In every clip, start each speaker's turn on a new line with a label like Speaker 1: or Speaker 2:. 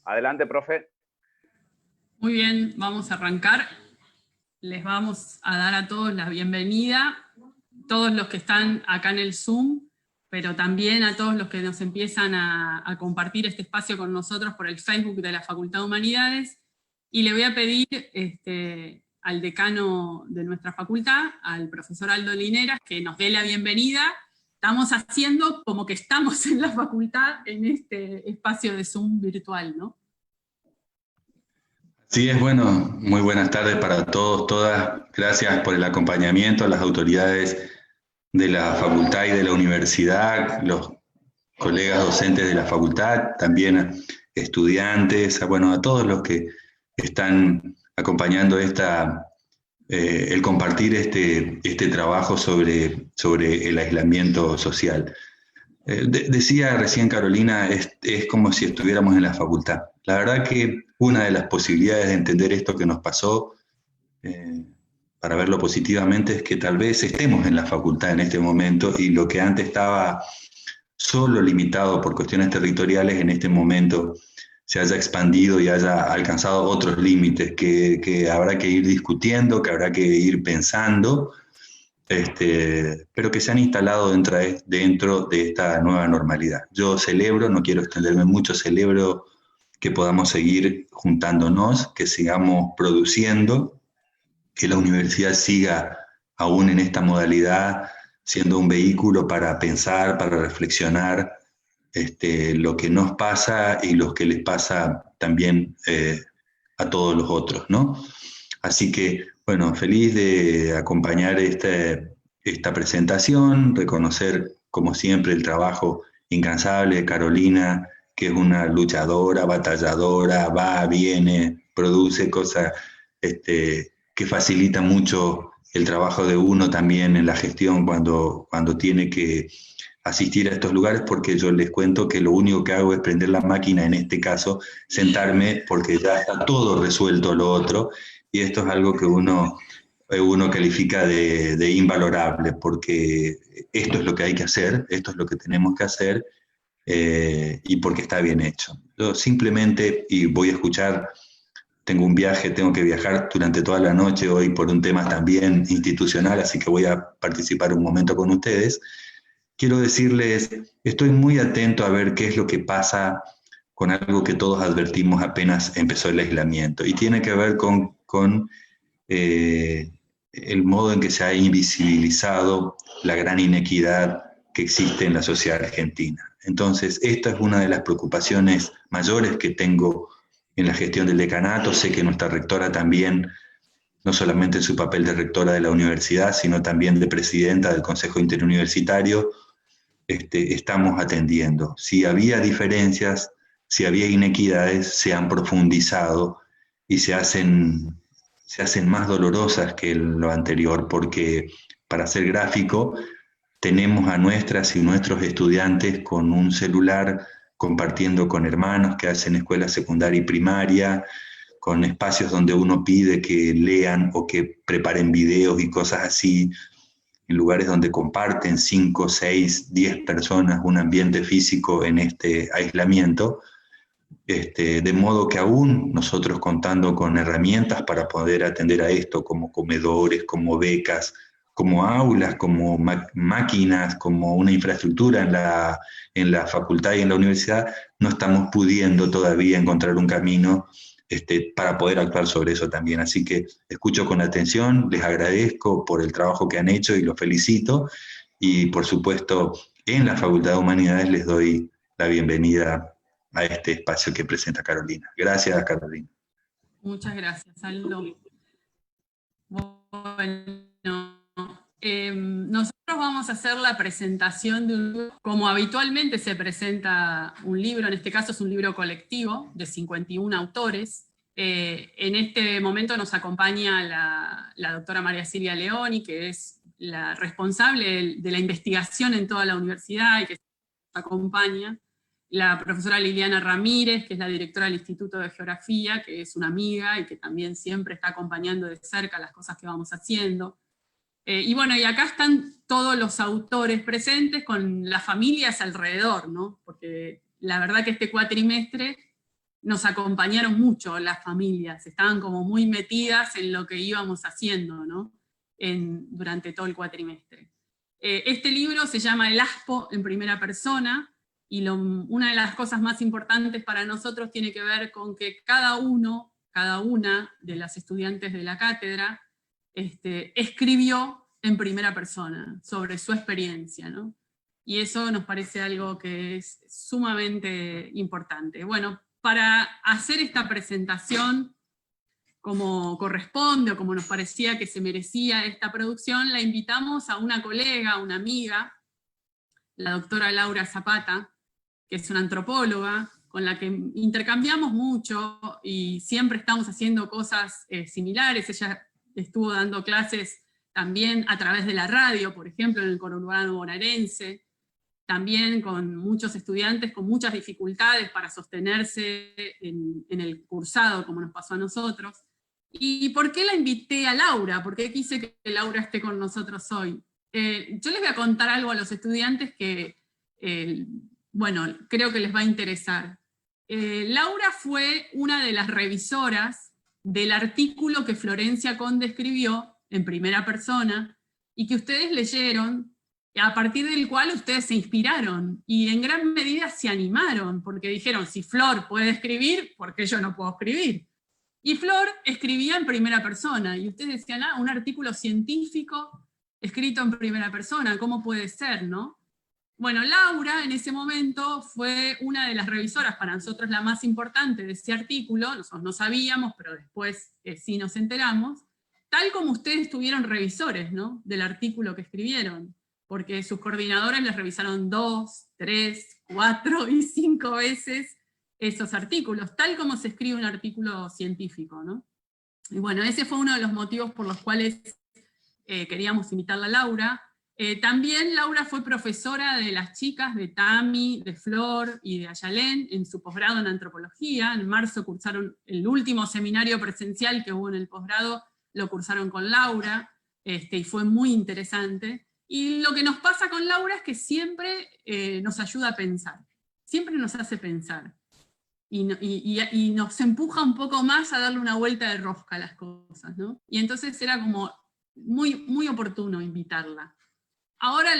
Speaker 1: Adelante, profe.
Speaker 2: Muy bien, vamos a arrancar. Les vamos a dar a todos la bienvenida, todos los que están acá en el Zoom, pero también a todos los que nos empiezan a compartir este espacio con nosotros por el Facebook de la Facultad de Humanidades. Y le voy a pedir al decano de nuestra facultad, al profesor Aldo Lineras, que nos dé la bienvenida. Estamos haciendo como que estamos en la facultad en este espacio de Zoom virtual, ¿no?
Speaker 3: Sí, es bueno, muy buenas tardes para todos, todas. Gracias por el acompañamiento a las autoridades de la facultad y de la universidad, los colegas docentes de la facultad, también a estudiantes, a todos los que están acompañando el compartir este trabajo sobre el aislamiento social. Decía recién Carolina, es como si estuviéramos en la facultad. La verdad que una de las posibilidades de entender esto que nos pasó, para verlo positivamente, es que tal vez estemos en la facultad en este momento y lo que antes estaba solo limitado por cuestiones territoriales, en este momento se haya expandido y haya alcanzado otros límites que habrá que ir discutiendo, que habrá que ir pensando, pero que se han instalado dentro de esta nueva normalidad. Yo celebro, no quiero extenderme mucho, celebro que podamos seguir juntándonos, que sigamos produciendo, que la universidad siga aún en esta modalidad siendo un vehículo para pensar, para reflexionar lo que nos pasa y lo que les pasa también a todos los otros, ¿no? Así que, bueno, feliz de acompañar esta presentación, reconocer, como siempre, el trabajo incansable de Carolina, que es una luchadora, batalladora, va, viene, produce cosas que facilitan mucho el trabajo de uno también en la gestión cuando tiene que asistir a estos lugares, porque yo les cuento que lo único que hago es prender la máquina, en este caso, sentarme, porque ya está todo resuelto lo otro, y esto es algo que uno califica de invalorable, porque esto es lo que hay que hacer, esto es lo que tenemos que hacer, y porque está bien hecho. Yo simplemente, y voy a escuchar, tengo un viaje, tengo que viajar durante toda la noche hoy por un tema también institucional, así que voy a participar un momento con ustedes. Quiero decirles, estoy muy atento a ver qué es lo que pasa con algo que todos advertimos apenas empezó el aislamiento, y tiene que ver con el modo en que se ha invisibilizado la gran inequidad que existe en la sociedad argentina. Entonces, esta es una de las preocupaciones mayores que tengo en la gestión del decanato. Sé que nuestra rectora también, no solamente en su papel de rectora de la universidad, sino también de presidenta del Consejo Interuniversitario, estamos atendiendo. Si había diferencias, si había inequidades, se han profundizado y se hacen más dolorosas que lo anterior, porque, para ser gráfico, tenemos a nuestras y nuestros estudiantes con un celular compartiendo con hermanos que hacen escuela secundaria y primaria, con espacios donde uno pide que lean o que preparen videos y cosas así, en lugares donde comparten 5, 6, 10 personas un ambiente físico en este aislamiento, de modo que aún nosotros, contando con herramientas para poder atender a esto, como comedores, como becas, como aulas, como máquinas, como una infraestructura en la facultad y en la universidad, no estamos pudiendo todavía encontrar un camino para poder actuar sobre eso también. Así que escucho con atención, les agradezco por el trabajo que han hecho y los felicito, y por supuesto en la Facultad de Humanidades les doy la bienvenida a este espacio que presenta Carolina. Gracias, Carolina.
Speaker 2: Muchas gracias, Aldo. Bueno, nosotros vamos a hacer la presentación de un libro, como habitualmente se presenta un libro, en este caso es un libro colectivo de 51 autores. En este momento nos acompaña la doctora María Silvia Leoni, que es la responsable de la investigación en toda la universidad y que nos acompaña. La profesora Liliana Ramírez, que es la directora del Instituto de Geografía, que es una amiga y que también siempre está acompañando de cerca las cosas que vamos haciendo. Y bueno, y acá están todos los autores presentes con las familias alrededor, ¿no? Porque la verdad que este cuatrimestre nos acompañaron mucho las familias, estaban como muy metidas en lo que íbamos haciendo, ¿no? Durante todo el cuatrimestre. Este libro se llama El Aspo en primera persona, y una de las cosas más importantes para nosotros tiene que ver con que cada una de las estudiantes de la cátedra escribió en primera persona sobre su experiencia, ¿no? Y eso nos parece algo que es sumamente importante. Bueno, para hacer esta presentación como corresponde, o como nos parecía que se merecía esta producción, la invitamos a una colega, una amiga, la doctora Laura Zapata, que es una antropóloga, con la que intercambiamos mucho, y siempre estamos haciendo cosas similares. Ella estuvo dando clases también a través de la radio, por ejemplo, en el conurbano bonaerense, también con muchos estudiantes con muchas dificultades para sostenerse en el cursado, como nos pasó a nosotros. ¿Y por qué la invité a Laura? ¿Por qué quise que Laura esté con nosotros hoy? Yo les voy a contar algo a los estudiantes que, bueno, creo que les va a interesar. Laura fue una de las revisoras del artículo que Florencia Conde escribió en primera persona, y que ustedes leyeron, a partir del cual ustedes se inspiraron, y en gran medida se animaron, porque dijeron, si Flor puede escribir, ¿por qué yo no puedo escribir? Y Flor escribía en primera persona, y ustedes decían, un artículo científico escrito en primera persona, ¿cómo puede ser, no? Bueno, Laura en ese momento fue una de las revisoras, para nosotros la más importante de ese artículo, nosotros no sabíamos, pero después sí nos enteramos, tal como ustedes tuvieron revisores, ¿no?, del artículo que escribieron, porque sus coordinadoras les revisaron 2, 3, 4 y 5 veces esos artículos, tal como se escribe un artículo científico, ¿no? Y bueno, ese fue uno de los motivos por los cuales queríamos invitarla a Laura. También Laura fue profesora de las chicas, de Tami, de Flor y de Ayalén, en su posgrado en antropología. En marzo cursaron el último seminario presencial que hubo en el posgrado, lo cursaron con Laura, y fue muy interesante. Y lo que nos pasa con Laura es que siempre nos ayuda a pensar, siempre nos hace pensar. Y nos empuja un poco más a darle una vuelta de rosca a las cosas, ¿no? Y entonces era como muy, muy oportuno invitarla. Ahora,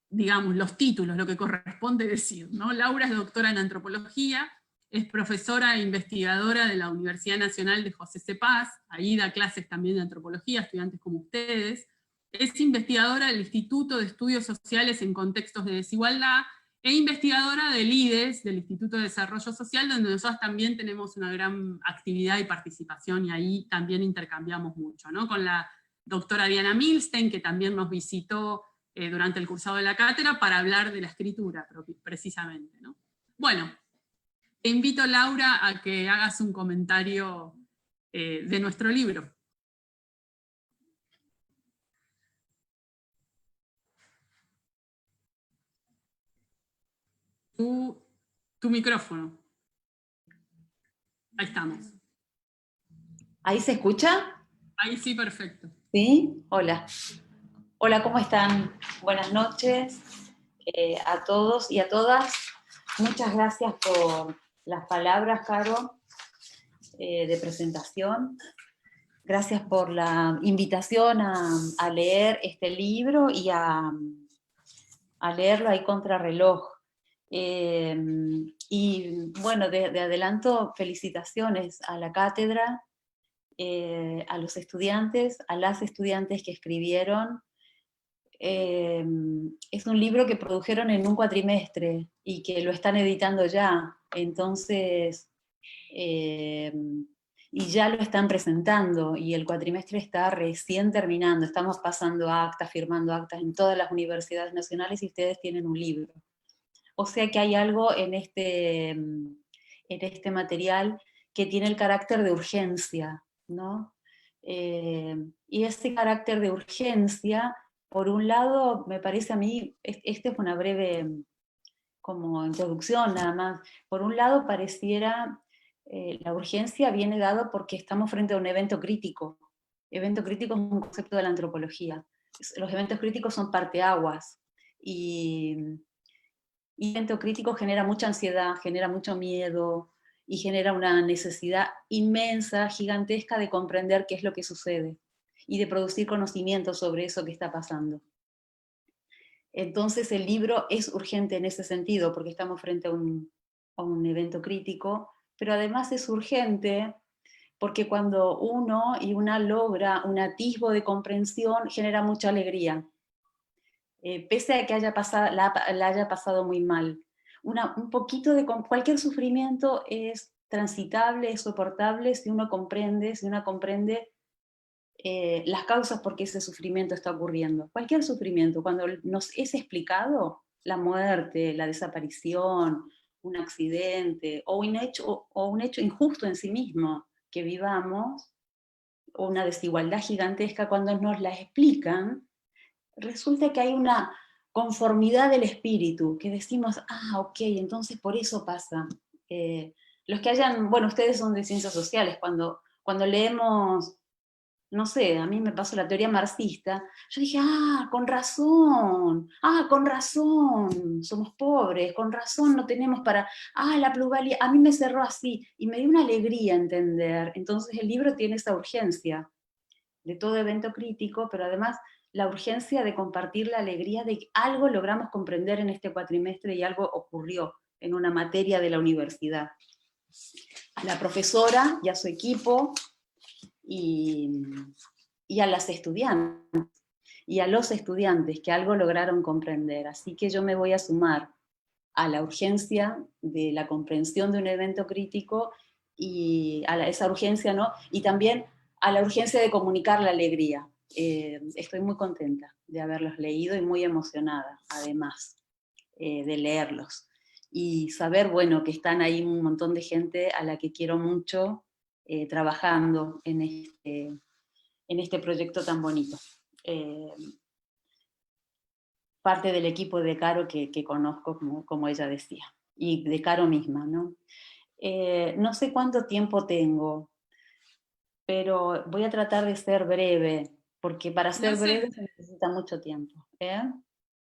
Speaker 2: digamos, los títulos, lo que corresponde decir, ¿no? Laura es doctora en antropología, es profesora e investigadora de la Universidad Nacional de José C. Paz, ahí da clases también de antropología, estudiantes como ustedes. Es investigadora del Instituto de Estudios Sociales en Contextos de Desigualdad, e investigadora del IDES, del Instituto de Desarrollo Social, donde nosotros también tenemos una gran actividad y participación, y ahí también intercambiamos mucho, ¿no? Con la doctora Diana Milstein, que también nos visitó durante el cursado de la cátedra para hablar de la escritura, precisamente, ¿no? Bueno, te invito, Laura, a que hagas un comentario de nuestro libro. Tu micrófono. Ahí estamos.
Speaker 1: ¿Ahí se escucha?
Speaker 2: Ahí sí, perfecto.
Speaker 1: ¿Sí? Hola. Hola, ¿cómo están? Buenas noches a todos y a todas. Muchas gracias por las palabras, Caro, de presentación. Gracias por la invitación a leer este libro y a leerlo ahí contrarreloj. Y bueno, de adelanto, felicitaciones a la cátedra, a los estudiantes, a las estudiantes que escribieron. Es un libro que produjeron en un cuatrimestre y que lo están editando ya, entonces, y ya lo están presentando, y el cuatrimestre está recién terminando, estamos pasando actas, firmando actas en todas las universidades nacionales, y ustedes tienen un libro. O sea que hay algo en este material que tiene el carácter de urgencia, ¿no? Y ese carácter de urgencia, por un lado, me parece a mí, esta es una breve como introducción nada más, por un lado pareciera, la urgencia viene dado porque estamos frente a un evento crítico. Evento crítico es un concepto de la antropología. Los eventos críticos son parteaguas, y el evento crítico genera mucha ansiedad, genera mucho miedo, y genera una necesidad inmensa, gigantesca de comprender qué es lo que sucede y de producir conocimiento sobre eso que está pasando. Entonces el libro es urgente en ese sentido, porque estamos frente a un evento crítico, pero además es urgente porque cuando uno y una logra un atisbo de comprensión, genera mucha alegría, pese a que la haya pasado muy mal. Un poquito de cualquier sufrimiento es transitable, es soportable si uno comprende, las causas por qué ese sufrimiento está ocurriendo. Cualquier sufrimiento, cuando nos es explicado, la muerte, la desaparición, un accidente o un hecho injusto en sí mismo que vivamos, o una desigualdad gigantesca, cuando nos la explican, resulta que hay una conformidad del espíritu, que decimos, ok, entonces por eso pasa. Los que bueno, ustedes son de ciencias sociales, cuando leemos, no sé, a mí me pasó la teoría marxista, yo dije, con razón, somos pobres, con razón no tenemos la plusvalía, a mí me cerró así, y me dio una alegría entender. Entonces el libro tiene esa urgencia de todo evento crítico, pero además la urgencia de compartir la alegría de que algo logramos comprender en este cuatrimestre y algo ocurrió en una materia de la universidad. A la profesora y a su equipo, y a las estudiantes, y a los estudiantes que algo lograron comprender. Así que yo me voy a sumar a la urgencia de la comprensión de un evento crítico, y esa urgencia, ¿no? Y también a la urgencia de comunicar la alegría. Estoy muy contenta de haberlos leído y muy emocionada, además, de leerlos. Y saber, bueno, que están ahí un montón de gente a la que quiero mucho, trabajando en este proyecto tan bonito. Parte del equipo de Caro que conozco, como ella decía, y de Caro misma, ¿no? No sé cuánto tiempo tengo, pero voy a tratar de ser breve, porque para ser breve se necesita mucho tiempo.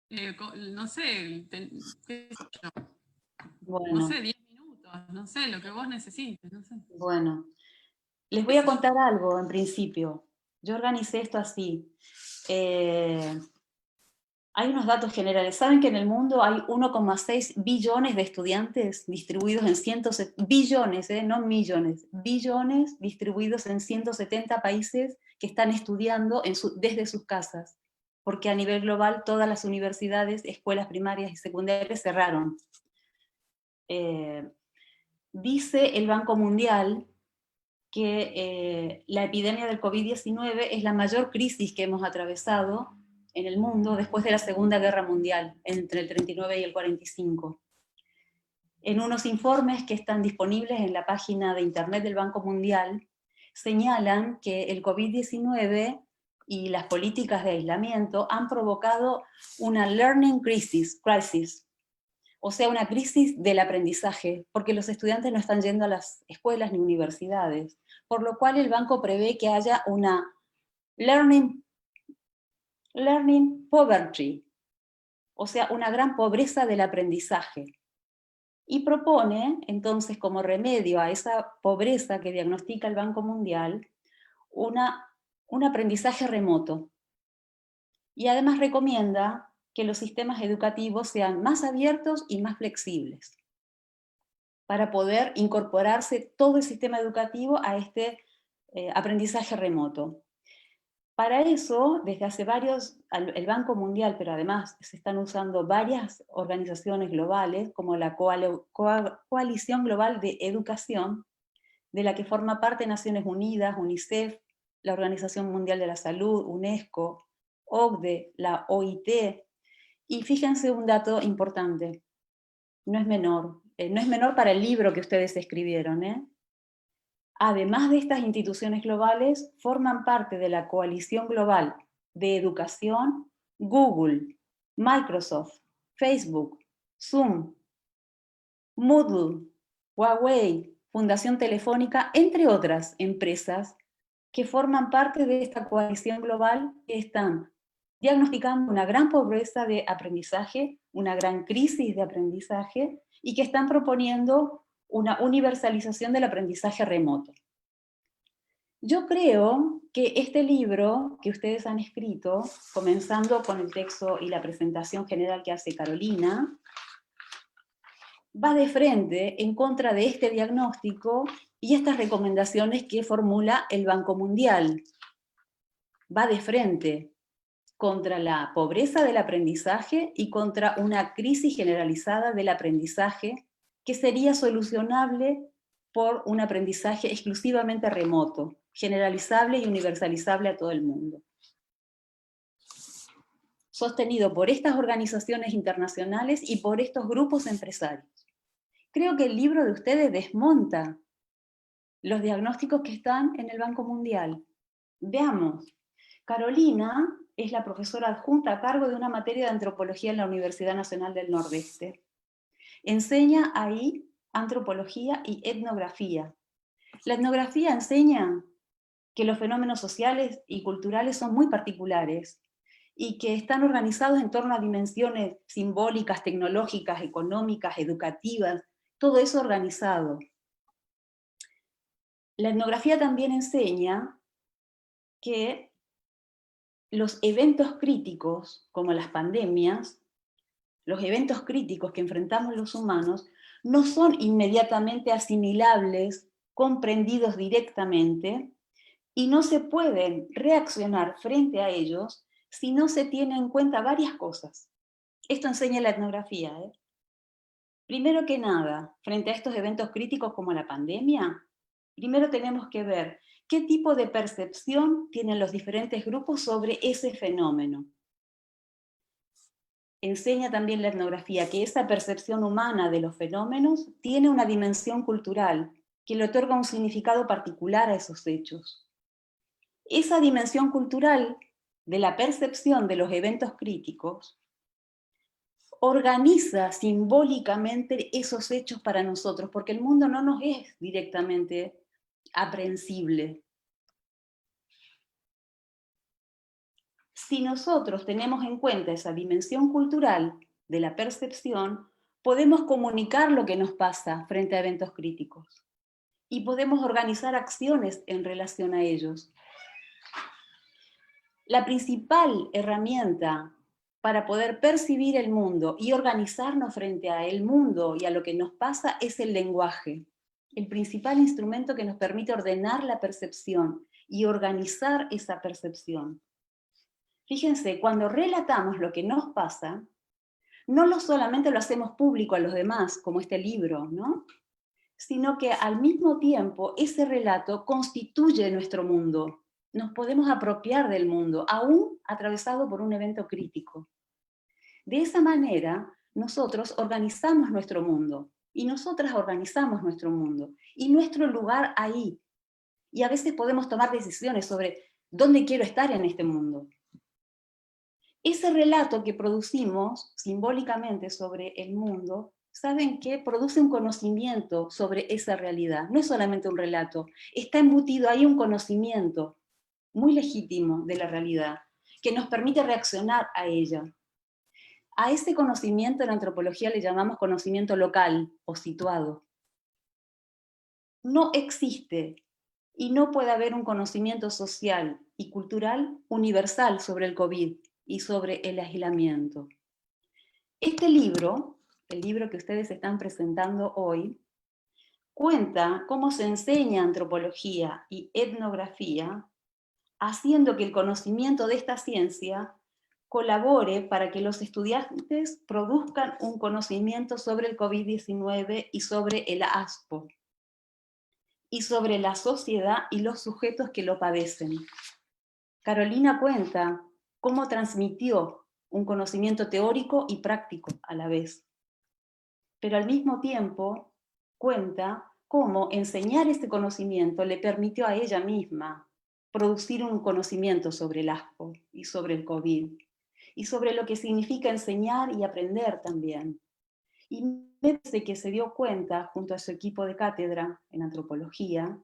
Speaker 2: No sé,
Speaker 1: Bueno,
Speaker 2: no sé, 10 minutos, no sé, lo que vos necesites, no sé.
Speaker 1: Bueno, les voy a contar algo en principio. Yo organicé esto así. Hay unos datos generales. ¿Saben que en el mundo hay 1,6 billones de estudiantes distribuidos en billones, no millones, billones distribuidos en 170 países que están estudiando desde sus casas? Porque a nivel global todas las universidades, escuelas primarias y secundarias cerraron. Dice el Banco Mundial que la epidemia del COVID-19 es la mayor crisis que hemos atravesado en el mundo después de la Segunda Guerra Mundial, entre el 39 y el 45. En unos informes que están disponibles en la página de internet del Banco Mundial, señalan que el COVID-19 y las políticas de aislamiento han provocado una learning crisis, o sea, una crisis del aprendizaje, porque los estudiantes no están yendo a las escuelas ni universidades, por lo cual el banco prevé que haya una learning poverty, o sea, una gran pobreza del aprendizaje. Y propone, entonces, como remedio a esa pobreza que diagnostica el Banco Mundial, un aprendizaje remoto. Y además recomienda que los sistemas educativos sean más abiertos y más flexibles, para poder incorporarse todo el sistema educativo a este aprendizaje remoto. Para eso, desde hace el Banco Mundial, pero además se están usando varias organizaciones globales, como la Coalición Global de Educación, de la que forma parte Naciones Unidas, UNICEF, la Organización Mundial de la Salud, UNESCO, OCDE, la OIT. Y fíjense un dato importante, no es menor para el libro que ustedes escribieron, Además de estas instituciones globales, forman parte de la Coalición Global de Educación Google, Microsoft, Facebook, Zoom, Moodle, Huawei, Fundación Telefónica, entre otras empresas que forman parte de esta coalición global, que están diagnosticando una gran pobreza de aprendizaje, una gran crisis de aprendizaje, y que están proponiendo una universalización del aprendizaje remoto. Yo creo que este libro que ustedes han escrito, comenzando con el texto y la presentación general que hace Carolina, va de frente en contra de este diagnóstico y estas recomendaciones que formula el Banco Mundial. Va de frente contra la pobreza del aprendizaje y contra una crisis generalizada del aprendizaje que sería solucionable por un aprendizaje exclusivamente remoto, generalizable y universalizable a todo el mundo. Sostenido por estas organizaciones internacionales y por estos grupos empresarios. Creo que el libro de ustedes desmonta los diagnósticos que están en el Banco Mundial. Veamos. Carolina es la profesora adjunta a cargo de una materia de antropología en la Universidad Nacional del Nordeste. Enseña ahí antropología y etnografía. La etnografía enseña que los fenómenos sociales y culturales son muy particulares y que están organizados en torno a dimensiones simbólicas, tecnológicas, económicas, educativas, todo eso organizado. La etnografía también enseña que los eventos críticos, como las pandemias, los eventos críticos que enfrentamos los humanos, no son inmediatamente asimilables, comprendidos directamente, y no se pueden reaccionar frente a ellos si no se tienen en cuenta varias cosas. Esto enseña la etnografía. Primero que nada, frente a estos eventos críticos como la pandemia, primero tenemos que ver qué tipo de percepción tienen los diferentes grupos sobre ese fenómeno. Enseña también la etnografía que esa percepción humana de los fenómenos tiene una dimensión cultural que le otorga un significado particular a esos hechos. Esa dimensión cultural de la percepción de los eventos críticos organiza simbólicamente esos hechos para nosotros, porque el mundo no nos es directamente aprehensible. Si nosotros tenemos en cuenta esa dimensión cultural de la percepción, podemos comunicar lo que nos pasa frente a eventos críticos y podemos organizar acciones en relación a ellos. La principal herramienta para poder percibir el mundo y organizarnos frente a el mundo y a lo que nos pasa es el lenguaje. El principal instrumento que nos permite ordenar la percepción y organizar esa percepción. Fíjense, cuando relatamos lo que nos pasa, no solamente lo hacemos público a los demás, como este libro, ¿no? Sino que al mismo tiempo ese relato constituye nuestro mundo. Nos podemos apropiar del mundo, aún atravesado por un evento crítico. De esa manera, nosotros organizamos nuestro mundo, y nosotras organizamos nuestro mundo, y nuestro lugar ahí. Y a veces podemos tomar decisiones sobre dónde quiero estar en este mundo. Ese relato que producimos simbólicamente sobre el mundo, ¿saben qué? Produce un conocimiento sobre esa realidad. No es solamente un relato, está embutido ahí un conocimiento muy legítimo de la realidad, que nos permite reaccionar a ella. A ese conocimiento en antropología le llamamos conocimiento local o situado. No existe y no puede haber un conocimiento social y cultural universal sobre el COVID y sobre el aislamiento. Este libro, el libro que ustedes están presentando hoy, cuenta cómo se enseña antropología y etnografía, haciendo que el conocimiento de esta ciencia colabore para que los estudiantes produzcan un conocimiento sobre el COVID-19 y sobre el ASPO, y sobre la sociedad y los sujetos que lo padecen. Carolina cuenta cómo transmitió un conocimiento teórico y práctico a la vez. Pero al mismo tiempo cuenta cómo enseñar este conocimiento le permitió a ella misma producir un conocimiento sobre el ASPO y sobre el COVID, y sobre lo que significa enseñar y aprender también. Y me parece que se dio cuenta, junto a su equipo de cátedra en antropología,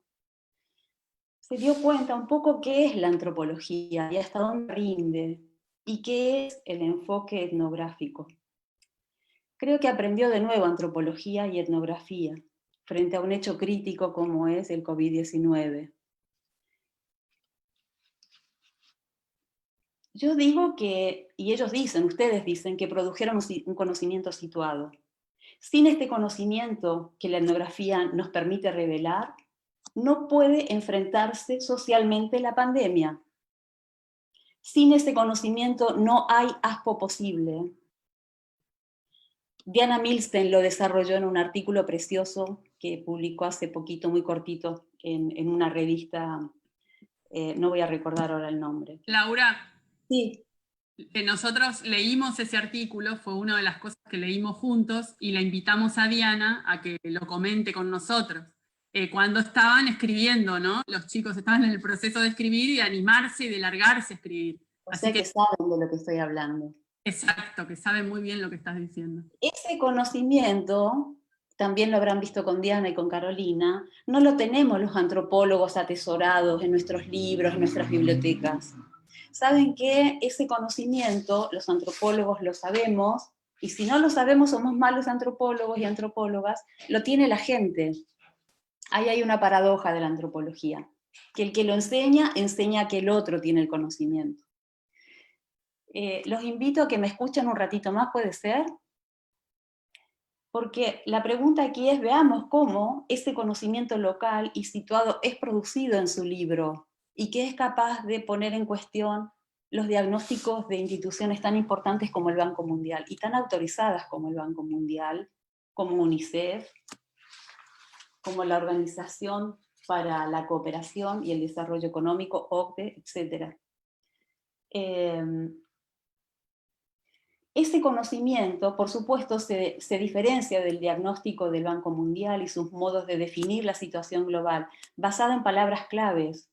Speaker 1: se dio cuenta un poco qué es la antropología y hasta dónde rinde, y qué es el enfoque etnográfico. Creo que aprendió de nuevo antropología y etnografía, frente a un hecho crítico como es el COVID-19. Yo digo que, y ellos dicen, ustedes dicen, que produjeron un conocimiento situado. Sin este conocimiento que la etnografía nos permite revelar, no puede enfrentarse socialmente la pandemia. Sin ese conocimiento no hay ASPO posible. Diana Milstein lo desarrolló en un artículo precioso que publicó hace poquito, muy cortito, en una revista, no voy a recordar ahora el nombre.
Speaker 2: Laura,
Speaker 1: sí.
Speaker 2: Nosotros leímos ese artículo, fue una de las cosas que leímos juntos, y la invitamos a Diana a que lo comente con nosotros. Cuando estaban escribiendo, ¿no? Los chicos estaban en el proceso de escribir y de animarse y de largarse a escribir.
Speaker 1: O sea que saben de lo que estoy hablando.
Speaker 2: Exacto, que saben muy bien lo que estás diciendo.
Speaker 1: Ese conocimiento, también lo habrán visto con Diana y con Carolina, no lo tenemos los antropólogos atesorados en nuestros libros, en nuestras bibliotecas. Saben que ese conocimiento, los antropólogos lo sabemos, y si no lo sabemos somos malos antropólogos y antropólogas, lo tiene la gente. Ahí hay una paradoja de la antropología, que el que lo enseña, enseña que el otro tiene el conocimiento. Los invito a que me escuchen un ratito más, ¿puede ser? Porque la pregunta aquí es, veamos cómo ese conocimiento local y situado es producido en su libro, y que es capaz de poner en cuestión los diagnósticos de instituciones tan importantes como el Banco Mundial, y tan autorizadas como el Banco Mundial, como UNICEF, como la Organización para la Cooperación y el Desarrollo Económico, OCDE, etc. Ese conocimiento, por supuesto, se diferencia del diagnóstico del Banco Mundial y sus modos de definir la situación global, basada en palabras claves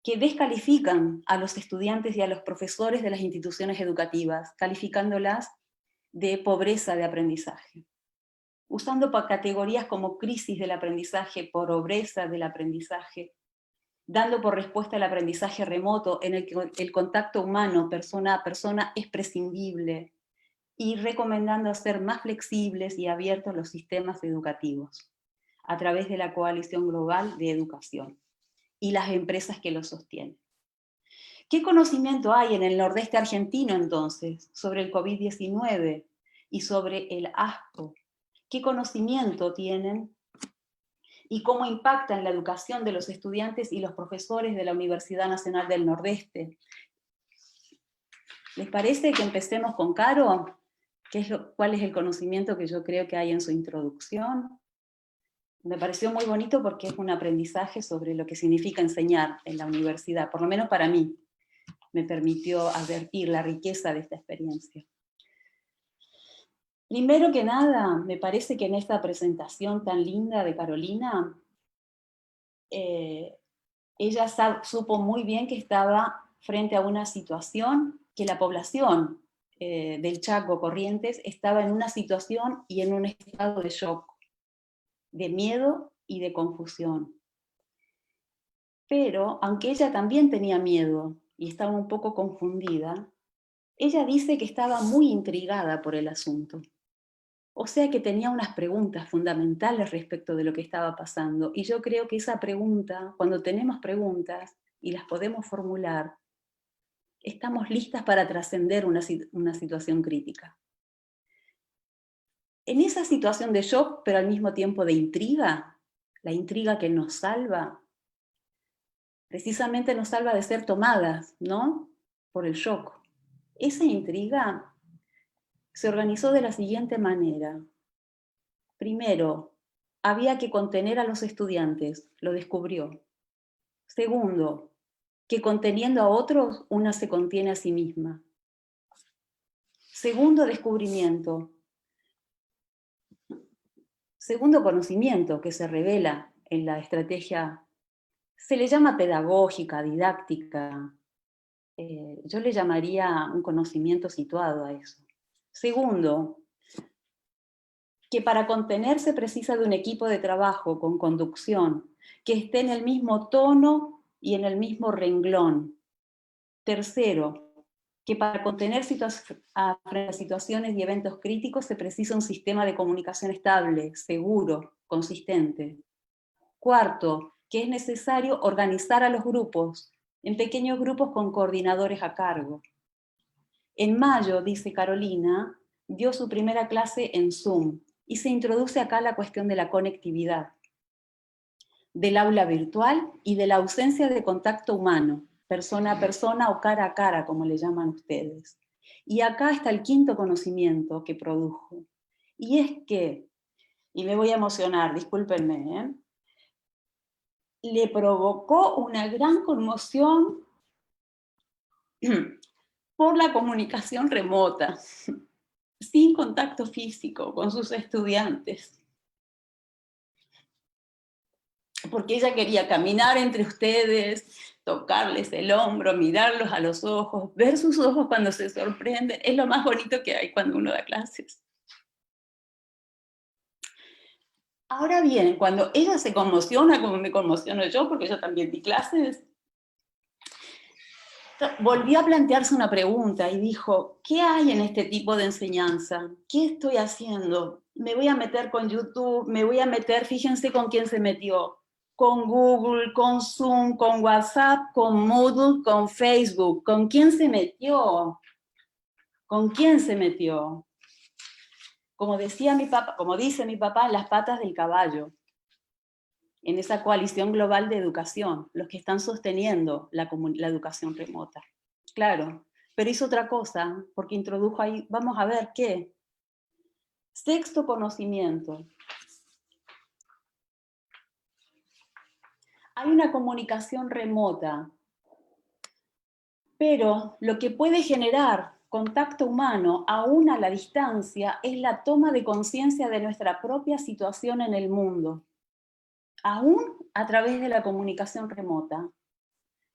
Speaker 1: que descalifican a los estudiantes y a los profesores de las instituciones educativas, calificándolas de pobreza de aprendizaje, usando categorías como crisis del aprendizaje, pobreza del aprendizaje, dando por respuesta al aprendizaje remoto en el que el contacto humano, persona a persona, es prescindible, y recomendando ser más flexibles y abiertos los sistemas educativos, a través de la Coalición Global de Educación y las empresas que lo sostienen. ¿Qué conocimiento hay en el nordeste argentino entonces sobre el COVID-19 y sobre el ASPO? ¿Qué conocimiento tienen y cómo impacta en la educación de los estudiantes y los profesores de la Universidad Nacional del Nordeste? ¿Les parece que empecemos con Caro? ¿Cuál es el conocimiento que yo creo que hay en su introducción? Me pareció muy bonito porque es un aprendizaje sobre lo que significa enseñar en la universidad, por lo menos para mí. Me permitió advertir la riqueza de esta experiencia. Primero que nada, me parece que en esta presentación tan linda de Carolina, ella supo muy bien que estaba frente a una situación que la población del Chaco, Corrientes, estaba en una situación y en un estado de shock, de miedo y de confusión. Pero, aunque ella también tenía miedo y estaba un poco confundida, ella dice que estaba muy intrigada por el asunto. O sea que tenía unas preguntas fundamentales respecto de lo que estaba pasando. Y yo creo que esa pregunta, cuando tenemos preguntas y las podemos formular, estamos listas para trascender una situación crítica. En esa situación de shock, pero al mismo tiempo de intriga, la intriga que nos salva, precisamente nos salva de ser tomadas, ¿no?, por el shock. Esa intriga se organizó de la siguiente manera. Primero, había que contener a los estudiantes, lo descubrió. Segundo, que conteniendo a otros, una se contiene a sí misma. Segundo descubrimiento. Segundo conocimiento que se revela en la estrategia, se le llama pedagógica, didáctica. Yo le llamaría un conocimiento situado a eso. Segundo, que para contenerse precisa de un equipo de trabajo con conducción, que esté en el mismo tono y en el mismo renglón. Tercero, que para contener situaciones y eventos críticos se precisa un sistema de comunicación estable, seguro, consistente. Cuarto, que es necesario organizar a los grupos, en pequeños grupos con coordinadores a cargo. En mayo, dice Carolina, dio su primera clase en Zoom y se introduce acá la cuestión de la conectividad, del aula virtual y de la ausencia de contacto humano, persona a persona o cara a cara, como le llaman ustedes. Y acá está el quinto conocimiento que produjo. Y es que, y me voy a emocionar, discúlpenme, le provocó una gran conmoción por la comunicación remota, sin contacto físico con sus estudiantes. Porque ella quería caminar entre ustedes, tocarles el hombro, mirarlos a los ojos, ver sus ojos cuando se sorprenden. Es lo más bonito que hay cuando uno da clases. Ahora bien, cuando ella se conmociona, como me conmociono yo, porque yo también di clases, volvió a plantearse una pregunta y dijo, ¿qué hay en este tipo de enseñanza? ¿Qué estoy haciendo? Me voy a meter con YouTube, me voy a meter, fíjense con quién se metió, con Google, con Zoom, con WhatsApp, con Moodle, con Facebook. ¿Con quién se metió? ¿Con quién se metió? Como decía mi papá, como dice mi papá, las patas del caballo. En esa coalición global de educación, los que están sosteniendo la educación remota. Claro, pero hizo otra cosa, porque introdujo ahí, vamos a ver qué. Sexto conocimiento. Hay una comunicación remota, pero lo que puede generar contacto humano aún a la distancia es la toma de conciencia de nuestra propia situación en el mundo, aún a través de la comunicación remota.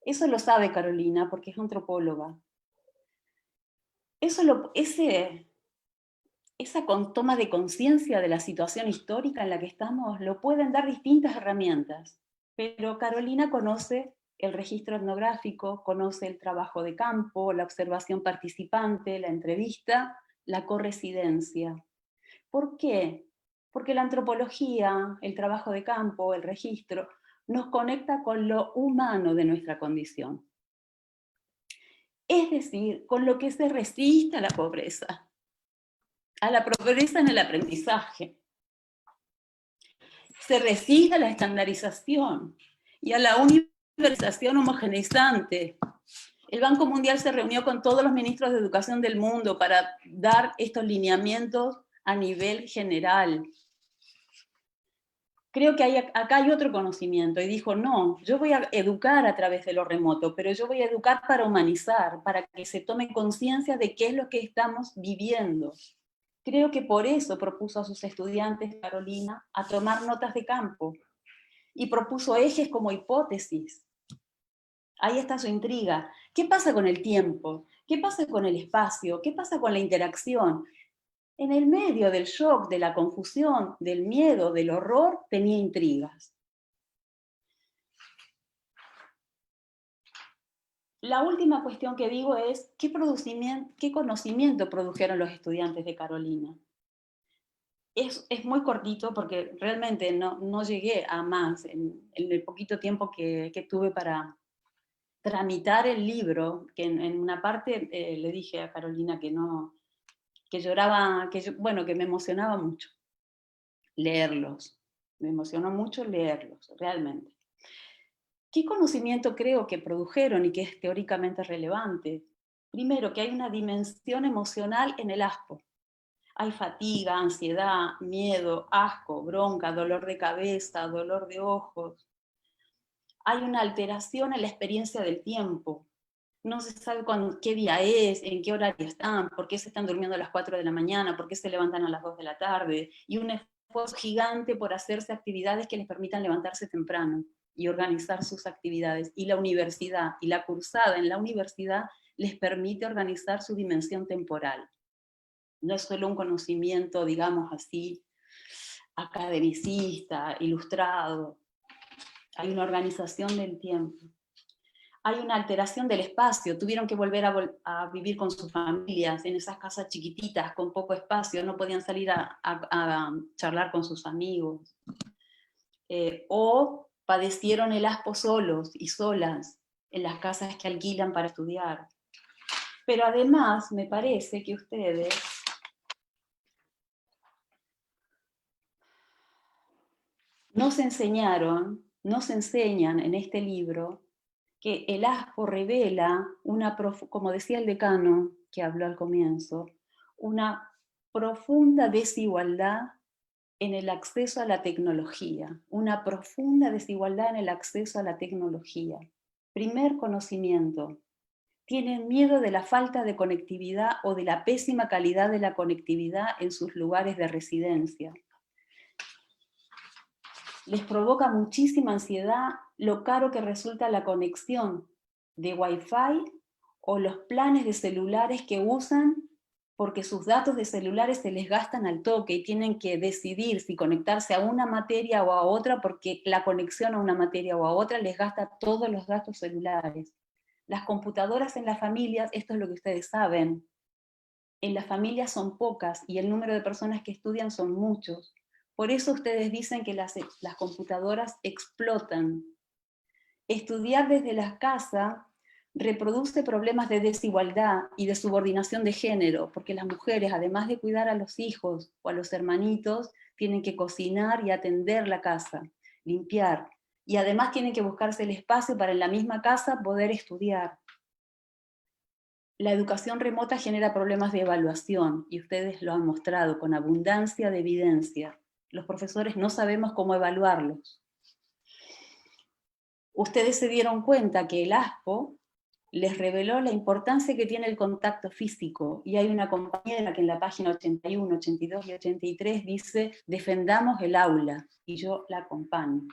Speaker 1: Eso lo sabe Carolina porque es antropóloga. Esa toma de conciencia de la situación histórica en la que estamos lo pueden dar distintas herramientas, pero Carolina conoce el registro etnográfico, conoce el trabajo de campo, la observación participante, la entrevista, la corresidencia. ¿Por qué? Porque la antropología, el trabajo de campo, el registro, nos conecta con lo humano de nuestra condición. Es decir, con lo que se resiste a la pobreza en el aprendizaje. Se resiste a la estandarización y a la universalización homogeneizante. El Banco Mundial se reunió con todos los ministros de educación del mundo para dar estos lineamientos a nivel general. Creo que acá hay otro conocimiento, y dijo, no, yo voy a educar a través de lo remoto, pero yo voy a educar para humanizar, para que se tome conciencia de qué es lo que estamos viviendo. Creo que por eso propuso a sus estudiantes, Carolina, a tomar notas de campo, y propuso ejes como hipótesis. Ahí está su intriga. ¿Qué pasa con el tiempo? ¿Qué pasa con el espacio? ¿Qué pasa con la interacción? En el medio del shock, de la confusión, del miedo, del horror, tenía intrigas. La última cuestión que digo es, ¿qué conocimiento produjeron los estudiantes de Carolina? Es muy cortito porque realmente no llegué a más en el poquito tiempo que tuve para tramitar el libro, que en una parte le dije a Carolina que lloraba, que me emocionaba mucho leerlos. Me emocionó mucho leerlos, realmente. ¿Qué conocimiento creo que produjeron y que es teóricamente relevante? Primero, que hay una dimensión emocional en el aspo. Hay fatiga, ansiedad, miedo, asco, bronca, dolor de cabeza, dolor de ojos. Hay una alteración en la experiencia del tiempo. No se sabe qué día es, en qué horario están, por qué se están durmiendo a las 4 de la mañana, por qué se levantan a las 2 de la tarde. Y un esfuerzo gigante por hacerse actividades que les permitan levantarse temprano y organizar sus actividades. Y la universidad, y la cursada en la universidad, les permite organizar su dimensión temporal. No es solo un conocimiento, digamos así, academicista, ilustrado. Hay una organización del tiempo. hay una alteración del espacio, tuvieron que volver a vivir con sus familias, en esas casas chiquititas, con poco espacio, no podían salir a charlar con sus amigos. O padecieron el aspo solos y solas, en las casas que alquilan para estudiar. Pero además, me parece que ustedes nos enseñan en este libro que el aspo revela como decía el decano que habló al comienzo, una profunda desigualdad en el acceso a la tecnología, una profunda desigualdad en el acceso a la tecnología. Primer conocimiento, tienen miedo de la falta de conectividad o de la pésima calidad de la conectividad en sus lugares de residencia. Les provoca muchísima ansiedad lo caro que resulta la conexión de Wi-Fi o los planes de celulares que usan, porque sus datos de celulares se les gastan al toque y tienen que decidir si conectarse a una materia o a otra, porque la conexión a una materia o a otra les gasta todos los datos celulares. Las computadoras en las familias, esto es lo que ustedes saben, en las familias son pocas y el número de personas que estudian son muchos. Por eso ustedes dicen que las computadoras explotan. Estudiar desde la casa reproduce problemas de desigualdad y de subordinación de género, porque las mujeres, además de cuidar a los hijos o a los hermanitos, tienen que cocinar y atender la casa, limpiar, y además tienen que buscarse el espacio para en la misma casa poder estudiar. La educación remota genera problemas de evaluación, y ustedes lo han mostrado con abundancia de evidencia. Los profesores no sabemos cómo evaluarlos. Ustedes se dieron cuenta que el aspo les reveló la importancia que tiene el contacto físico, y hay una compañera que en la página 81, 82 y 83 dice, defendamos el aula, y yo la acompaño.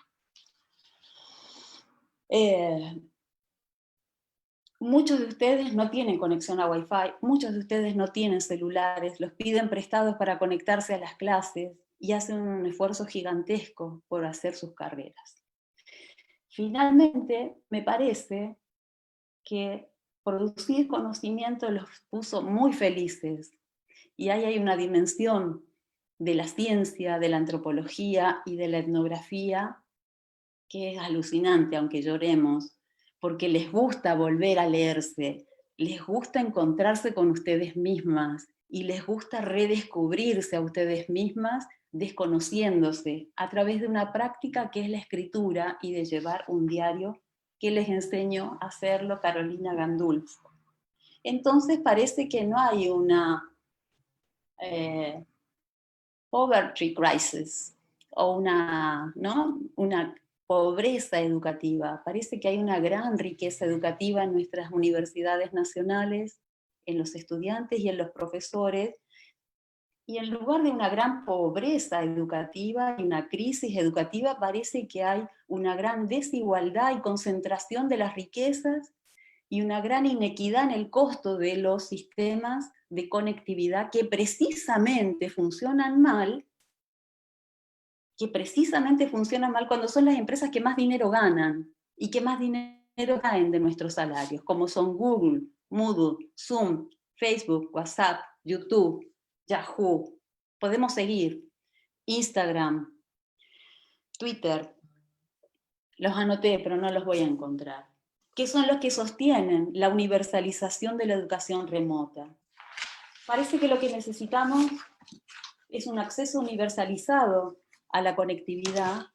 Speaker 1: Muchos de ustedes no tienen conexión a Wi-Fi, muchos de ustedes no tienen celulares, los piden prestados para conectarse a las clases y hacen un esfuerzo gigantesco por hacer sus carreras. Finalmente, me parece que producir conocimiento los puso muy felices, y ahí hay una dimensión de la ciencia, de la antropología y de la etnografía que es alucinante, aunque lloremos, porque les gusta volver a leerse, les gusta encontrarse con ustedes mismas y les gusta redescubrirse a ustedes mismas desconociéndose a través de una práctica que es la escritura y de llevar un diario que les enseñó a hacerlo Carolina Gandulfo. Entonces parece que no hay una poverty crisis o una pobreza educativa. Parece que hay una gran riqueza educativa en nuestras universidades nacionales, en los estudiantes y en los profesores, y en lugar de una gran pobreza educativa y una crisis educativa, parece que hay una gran desigualdad y concentración de las riquezas y una gran inequidad en el costo de los sistemas de conectividad que precisamente funcionan mal cuando son las empresas que más dinero ganan y que más dinero caen de nuestros salarios, como son Google, Moodle, Zoom, Facebook, WhatsApp, YouTube, Yahoo, podemos seguir, Instagram, Twitter, los anoté pero no los voy a encontrar, que son los que sostienen la universalización de la educación remota. Parece que lo que necesitamos es un acceso universalizado a la conectividad,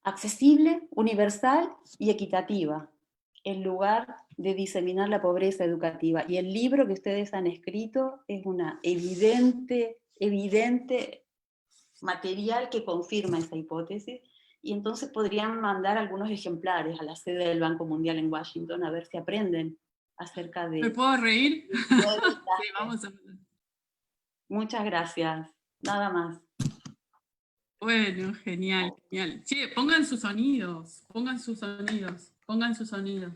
Speaker 1: accesible, universal y equitativa, en lugar de diseminar la pobreza educativa. Y el libro que ustedes han escrito es una evidente material que confirma esa hipótesis, y entonces podrían mandar algunos ejemplares a la sede del Banco Mundial en Washington a ver si aprenden acerca de...
Speaker 2: ¿Me puedo reír? Sí, vamos a...
Speaker 1: Muchas gracias. Nada más.
Speaker 2: Bueno, genial, genial. Che, pongan sus sonidos, pongan sus sonidos, pongan sus sonidos.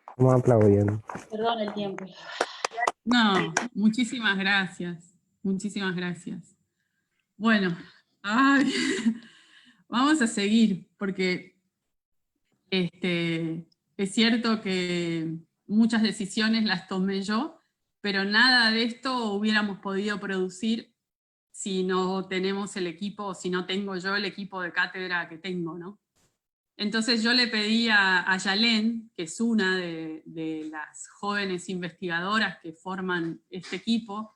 Speaker 4: Estamos aplaudiendo.
Speaker 1: Perdón el tiempo.
Speaker 2: No, muchísimas gracias. Muchísimas gracias. Bueno, Ay, vamos a seguir, porque es cierto que muchas decisiones las tomé yo, pero nada de esto hubiéramos podido producir si no tenemos el equipo, si no tengo yo el equipo de cátedra que tengo, ¿no? Entonces yo le pedí a Yalén, que es una de las jóvenes investigadoras que forman este equipo,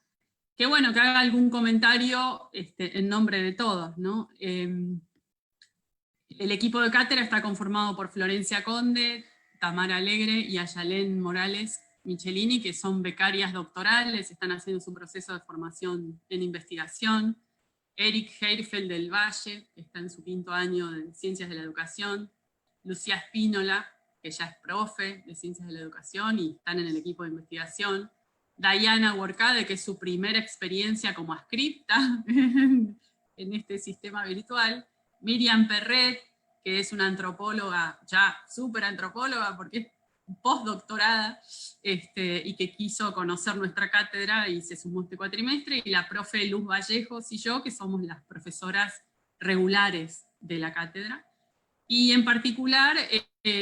Speaker 2: que bueno, que haga algún comentario en nombre de todos, ¿no? El equipo de cátedra está conformado por Florencia Conde, Tamara Alegre y Ayalén Morales Michelini, que son becarias doctorales, están haciendo su proceso de formación en investigación. Eric Heirfeld del Valle, que está en su 5º año de Ciencias de la Educación. Lucía Espínola, que ya es profe de Ciencias de la Educación y están en el equipo de investigación. Diana Workade, que es su primera experiencia como adscripta en este sistema virtual. Miriam Perret, que es una antropóloga, ya súper antropóloga, porque es postdoctorada, y que quiso conocer nuestra cátedra y se sumó este cuatrimestre, y la profe Luz Vallejos y yo, que somos las profesoras regulares de la cátedra. Y en particular,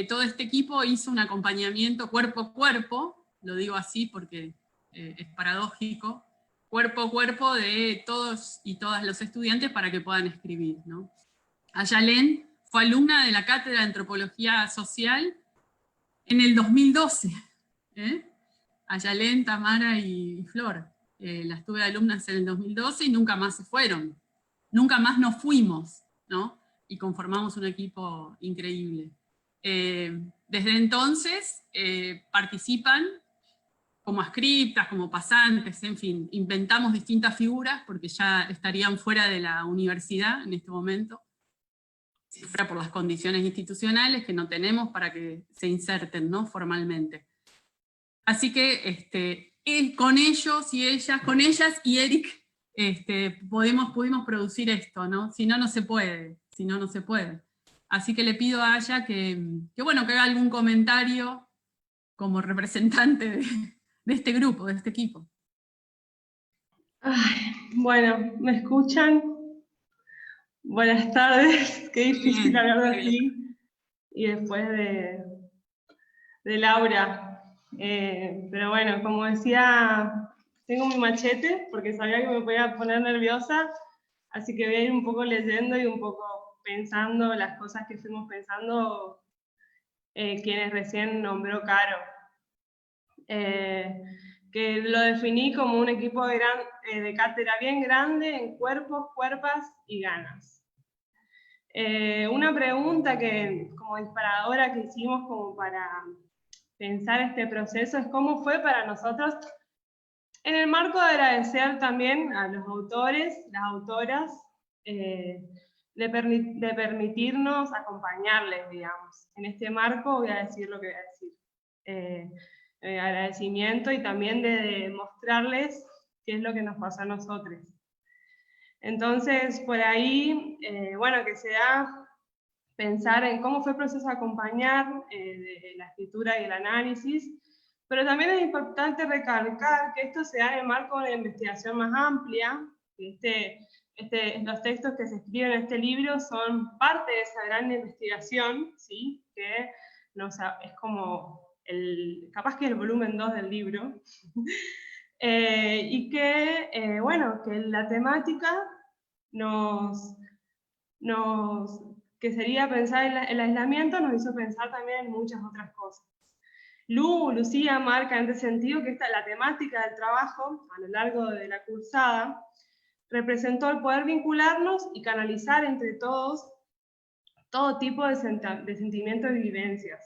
Speaker 2: todo este equipo hizo un acompañamiento cuerpo a cuerpo, lo digo así porque es paradójico, cuerpo a cuerpo de todos y todas los estudiantes para que puedan escribir, ¿no? Ayalén fue alumna de la Cátedra de Antropología Social en el 2012. Ayalén, Tamara y Flor. Las tuve alumnas en el 2012 y nunca más se fueron. Nunca más nos fuimos, ¿no? Y conformamos un equipo increíble. Desde entonces participan como adscriptas, como pasantes, en fin, inventamos distintas figuras porque ya estarían fuera de la universidad en este momento, si fuera por las condiciones institucionales que no tenemos para que se inserten, ¿no? Formalmente. Así que con ellos y ellas, con ellas y Eric, pudimos producir esto, ¿no? Si no, no se puede, si no, no se puede. Así que le pido a Aya que haga algún comentario como representante de este grupo, de este equipo.
Speaker 5: Ay, bueno, ¿me escuchan? Buenas tardes, qué difícil hablar de así. Y después de Laura. Pero bueno, como decía, tengo mi machete porque sabía que me podía poner nerviosa, así que voy a ir un poco leyendo y un poco pensando las cosas que fuimos pensando quienes recién nombró Caro. Que lo definí como un equipo de cátedra bien grande en cuerpos, cuerpas y ganas. Una pregunta que, como disparadora que hicimos como para pensar este proceso es cómo fue para nosotros, en el marco de agradecer también a los autores, las autoras, de permitirnos acompañarles, digamos. En este marco voy a decir lo que voy a decir. Agradecimiento y también de mostrarles qué es lo que nos pasa a nosotros. Entonces, por ahí, bueno, que se da pensar en cómo fue el proceso de acompañar de la escritura y el análisis, pero también es importante recalcar que esto se da en el marco de una investigación más amplia, que los textos que se escriben en este libro son parte de esa gran investigación, ¿sí? Que es como capaz que el volumen 2 del libro, y que, bueno, que la temática que sería pensar en el aislamiento, nos hizo pensar también en muchas otras cosas. Lucía marca en ese sentido que la temática del trabajo, a lo largo de la cursada, representó el poder vincularnos y canalizar entre todos todo tipo de sentimientos y vivencias.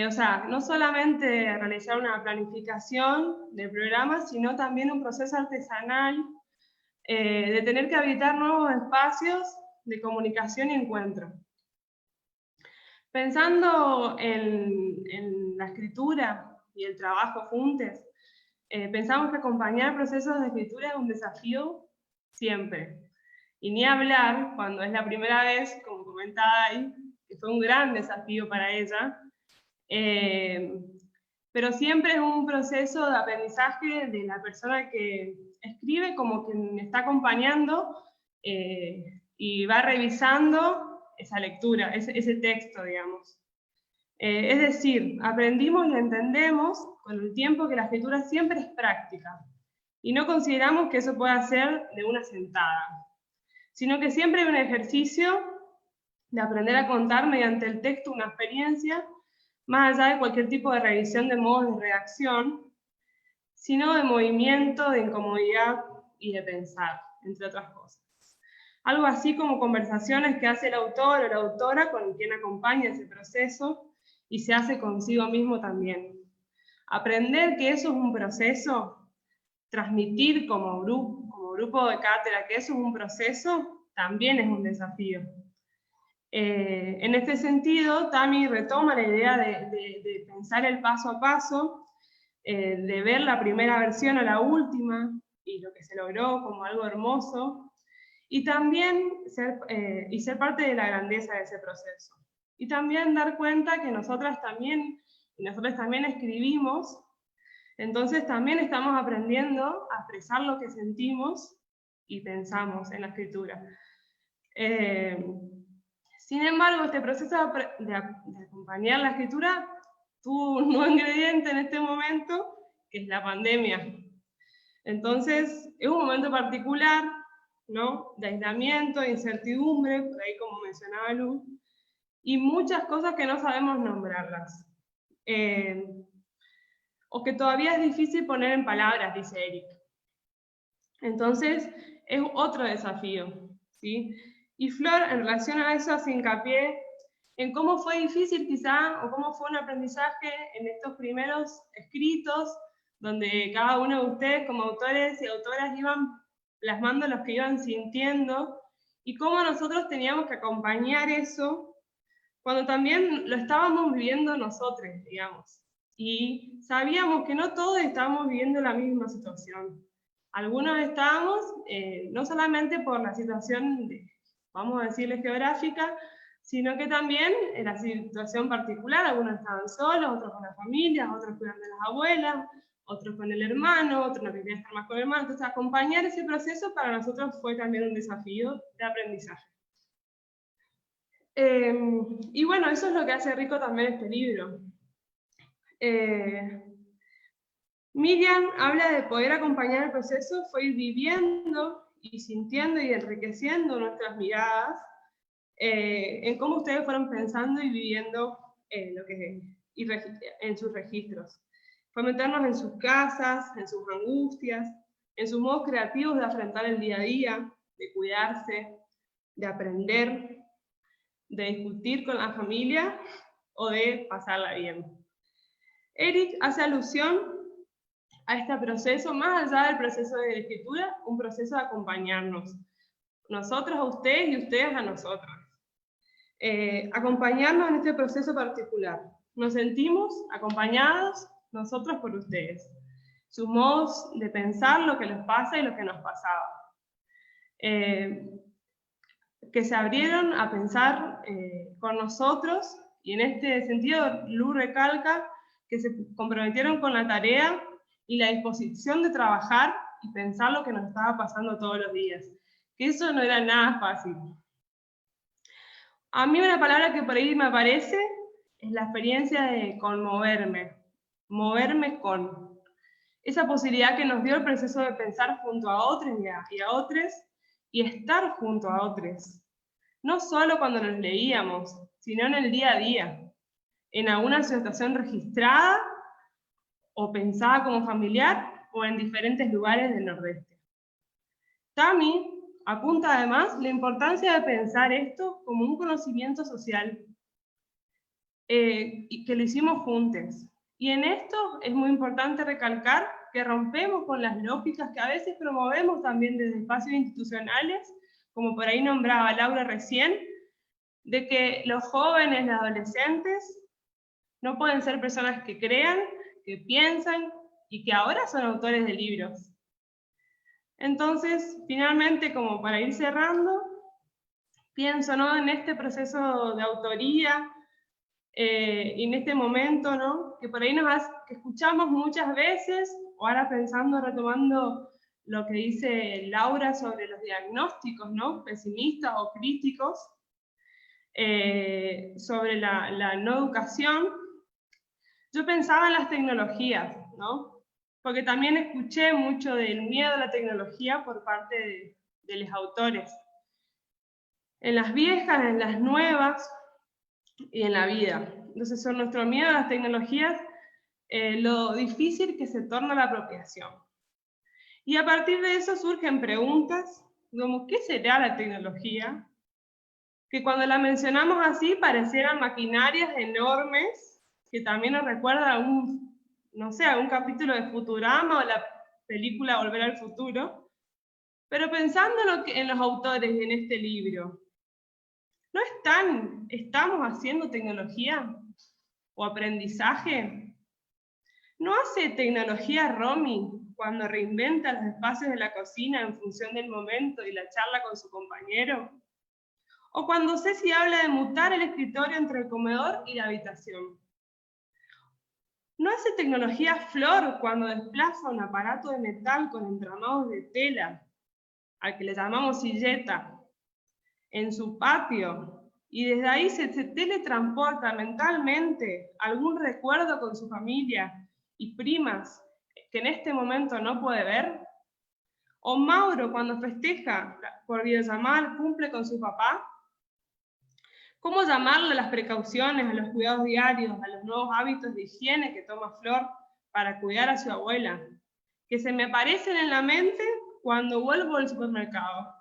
Speaker 5: O sea, no solamente realizar una planificación del programa, sino también un proceso artesanal de tener que habitar nuevos espacios de comunicación y encuentro. Pensando en la escritura y el trabajo juntos, pensamos que acompañar procesos de escritura es un desafío siempre. Y ni hablar cuando es la primera vez, como comentaba ahí, que fue un gran desafío para ella, pero siempre es un proceso de aprendizaje de la persona que escribe como quien está acompañando y va revisando esa lectura, ese texto, digamos. Es decir, aprendimos y entendemos con el tiempo que la escritura siempre es práctica, y no consideramos que eso pueda ser de una sentada, sino que siempre hay un ejercicio de aprender a contar mediante el texto una experiencia, más allá de cualquier tipo de revisión de modos de redacción, sino de movimiento, de incomodidad y de pensar, entre otras cosas. Algo así como conversaciones que hace el autor o la autora con quien acompaña ese proceso y se hace consigo mismo también. Aprender que eso es un proceso, transmitir como grupo de cátedra que eso es un proceso, también es un desafío. En este sentido, Tami retoma la idea de pensar el paso a paso, de ver la primera versión a la última, y lo que se logró como algo hermoso, y también ser parte de la grandeza de ese proceso. Y también dar cuenta que nosotros también escribimos, entonces también estamos aprendiendo a expresar lo que sentimos y pensamos en la escritura. Sin embargo, este proceso de acompañar la escritura tuvo un nuevo ingrediente en este momento, que es la pandemia. Entonces, es un momento particular, ¿no?, de aislamiento, de incertidumbre, por ahí como mencionaba Lu, y muchas cosas que no sabemos nombrarlas. O que todavía es difícil poner en palabras, dice Eric. Entonces, es otro desafío, ¿sí? Y Flor, en relación a eso, hace hincapié en cómo fue difícil quizá, o cómo fue un aprendizaje en estos primeros escritos, donde cada uno de ustedes como autores y autoras iban plasmando los que iban sintiendo, y cómo nosotros teníamos que acompañar eso, cuando también lo estábamos viviendo nosotros, digamos. Y sabíamos que no todos estábamos viviendo la misma situación. Algunos estábamos, no solamente por la situación, vamos a decirle geográfica, sino que también en la situación particular, algunos estaban solos, otros con las familias, otros cuidando de las abuelas, otros con el hermano, otros no querían estar más con el hermano. Entonces acompañar ese proceso para nosotros fue también un desafío de aprendizaje. Y bueno, eso es lo que hace rico también este libro. Miriam habla de poder acompañar el proceso, fue ir viviendo y sintiendo y enriqueciendo nuestras miradas en cómo ustedes fueron pensando y viviendo en sus registros. Fue meternos en sus casas, en sus angustias, en sus modos creativos de afrontar el día a día, de cuidarse, de aprender, de discutir con la familia o de pasarla bien. Eric hace alusión a este proceso, más allá del proceso de escritura, un proceso de acompañarnos. Nosotros a ustedes y ustedes a nosotros. Acompañarnos en este proceso particular. Nos sentimos acompañados nosotros por ustedes. Sus modos de pensar lo que les pasa y lo que nos pasaba. Que se abrieron a pensar con nosotros, y en este sentido Lu recalca que se comprometieron con la tarea y la disposición de trabajar y pensar lo que nos estaba pasando todos los días, que eso no era nada fácil. A mí una palabra que por ahí me aparece es la experiencia de conmoverme, moverme con. Esa posibilidad que nos dio el proceso de pensar junto a otros y a otros, y estar junto a otros. No solo cuando nos leíamos, sino en el día a día, en alguna situación registrada o pensada como familiar, o en diferentes lugares del Nordeste. Tami apunta además la importancia de pensar esto como un conocimiento social, y que lo hicimos juntos. Y en esto es muy importante recalcar que rompemos con las lógicas que a veces promovemos también desde espacios institucionales, como por ahí nombraba Laura recién, de que los jóvenes, los adolescentes, no pueden ser personas que crean, que piensan, y que ahora son autores de libros. Entonces, finalmente, como para ir cerrando, pienso, ¿no?, en este proceso de autoría, y en este momento, ¿no?, que por ahí que escuchamos muchas veces, o ahora pensando, retomando lo que dice Laura sobre los diagnósticos, ¿no? Pesimistas o críticos, sobre la no educación, yo pensaba en las tecnologías, ¿no? Porque también escuché mucho del miedo a la tecnología por parte de los autores. En las viejas, en las nuevas y en la vida. Entonces, son nuestro miedo a las tecnologías, lo difícil que se torna la apropiación. Y a partir de eso surgen preguntas como, ¿qué será la tecnología? Que cuando la mencionamos así parecieran maquinarias enormes, que también nos recuerda a no sé, a un capítulo de Futurama o la película Volver al Futuro. Pero pensando en los autores en este libro, ¿no estamos haciendo tecnología o aprendizaje? ¿No hace tecnología Romy cuando reinventa los espacios de la cocina en función del momento y la charla con su compañero? ¿O cuando Ceci habla de mutar el escritorio entre el comedor y la habitación? ¿No hace tecnología Flor cuando desplaza un aparato de metal con entramados de tela, al que le llamamos silleta, en su patio, y desde ahí se teletransporta mentalmente algún recuerdo con su familia y primas que en este momento no puede ver? ¿O Mauro cuando festeja por videollamada cumple con su papá? ¿Cómo llamarle a las precauciones, a los cuidados diarios, a los nuevos hábitos de higiene que toma Flor para cuidar a su abuela, que se me aparecen en la mente cuando vuelvo al supermercado?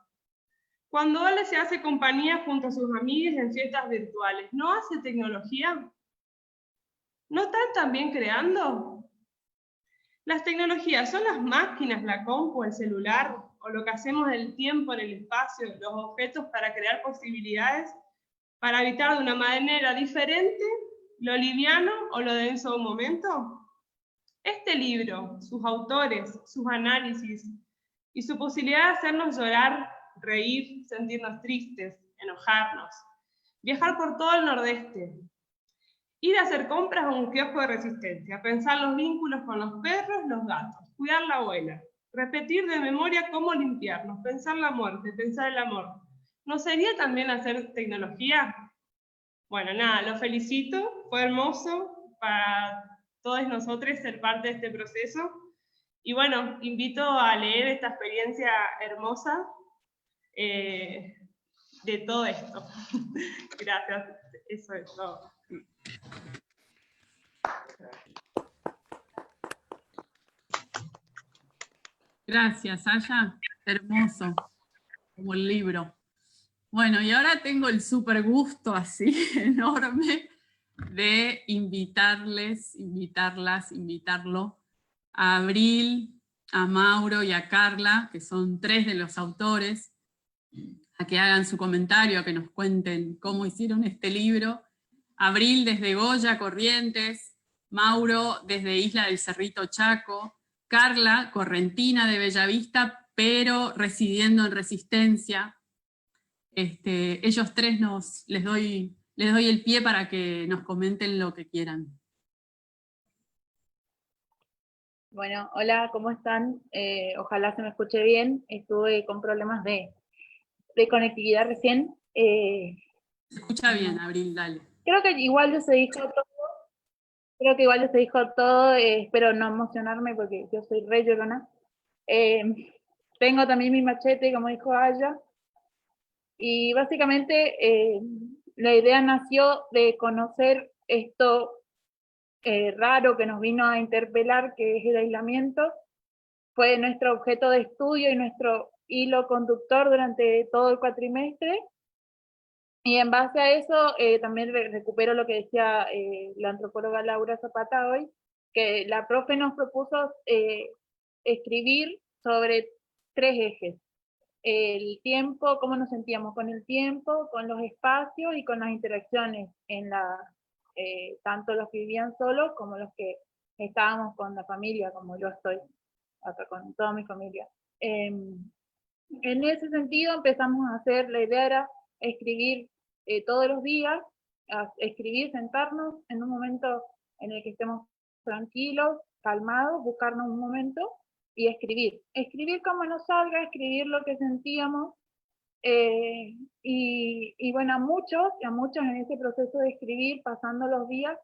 Speaker 5: Cuando Ale se hace compañía junto a sus amigas en fiestas virtuales, ¿no hace tecnología? ¿No están también creando? Las tecnologías son las máquinas, la compu, el celular, o lo que hacemos del tiempo en el espacio, los objetos para crear posibilidades, para habitar de una manera diferente lo liviano o lo denso de un momento. Este libro, sus autores, sus análisis y su posibilidad de hacernos llorar, reír, sentirnos tristes, enojarnos, viajar por todo el Nordeste, ir a hacer compras a un kiosco de Resistencia, pensar los vínculos con los perros, los gatos, cuidar la abuela, repetir de memoria cómo limpiarnos, pensar la muerte, pensar el amor. ¿No sería también hacer tecnología? Bueno, nada, los felicito, fue hermoso para todos nosotros ser parte de este proceso. Y bueno, invito a leer esta experiencia hermosa de todo esto. Gracias, eso es todo.
Speaker 2: Gracias, Aya. Hermoso, como el libro. Bueno, y ahora tengo el súper gusto así enorme de invitarlo a Abril, a Mauro y a Carla, que son tres de los autores, a que hagan su comentario, a que nos cuenten cómo hicieron este libro. Abril desde Goya, Corrientes, Mauro desde Isla del Cerrito, Chaco, Carla, correntina de Bellavista, pero residiendo en Resistencia. Ellos tres les doy el pie para que nos comenten lo que quieran.
Speaker 6: Bueno, hola, ¿cómo están? Ojalá se me escuche bien. Estuve con problemas de conectividad recién.
Speaker 2: Se escucha bien, Abril, dale.
Speaker 6: Creo que igual ya se dijo todo. Espero no emocionarme porque yo soy re llorona. Tengo también mi machete, como dijo Aya. Y básicamente la idea nació de conocer esto raro que nos vino a interpelar, que es el aislamiento. Fue nuestro objeto de estudio y nuestro hilo conductor durante todo el cuatrimestre. Y en base a eso también recupero lo que decía la antropóloga Laura Zapata hoy, que la profe nos propuso escribir sobre 3 ejes. El tiempo, cómo nos sentíamos con el tiempo, con los espacios y con las interacciones, tanto los que vivían solos como los que estábamos con la familia, como yo estoy acá con toda mi familia. En ese sentido empezamos a hacer, la idea era escribir todos los días, escribir, sentarnos en un momento en el que estemos tranquilos, calmados, buscarnos un momento y escribir. Escribir como nos salga, escribir lo que sentíamos. Y bueno, a muchos en ese proceso de escribir, pasando los días,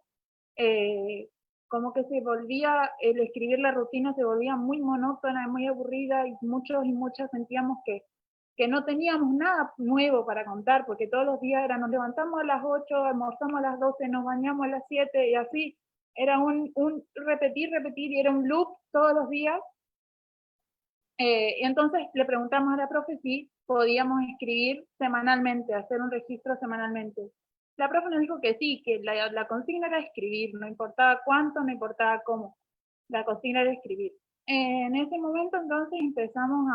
Speaker 6: como que se volvía, el escribir la rutina se volvía muy monótona, muy aburrida, y muchos y muchas sentíamos que no teníamos nada nuevo para contar, porque todos los días nos levantamos a las 8, almorzamos a las 12, nos bañamos a las 7, y así, era un repetir, y era un loop todos los días. Y entonces le preguntamos a la profe si podíamos escribir semanalmente, hacer un registro semanalmente. La profe nos dijo que sí, que la consigna era escribir, no importaba cuánto, no importaba cómo, la consigna era escribir. En ese momento entonces empezamos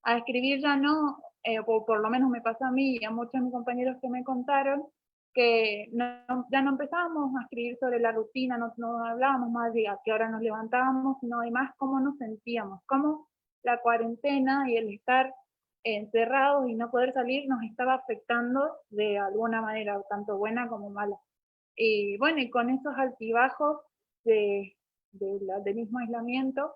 Speaker 6: a escribir, ya no, por lo menos me pasó a mí y a muchos de mis compañeros que me contaron, que ya no empezábamos a escribir sobre la rutina, no hablábamos más de a qué hora nos levantábamos, sino además cómo nos sentíamos, cómo la cuarentena y el estar encerrados y no poder salir nos estaba afectando de alguna manera, tanto buena como mala. Y bueno, y con esos altibajos del mismo aislamiento,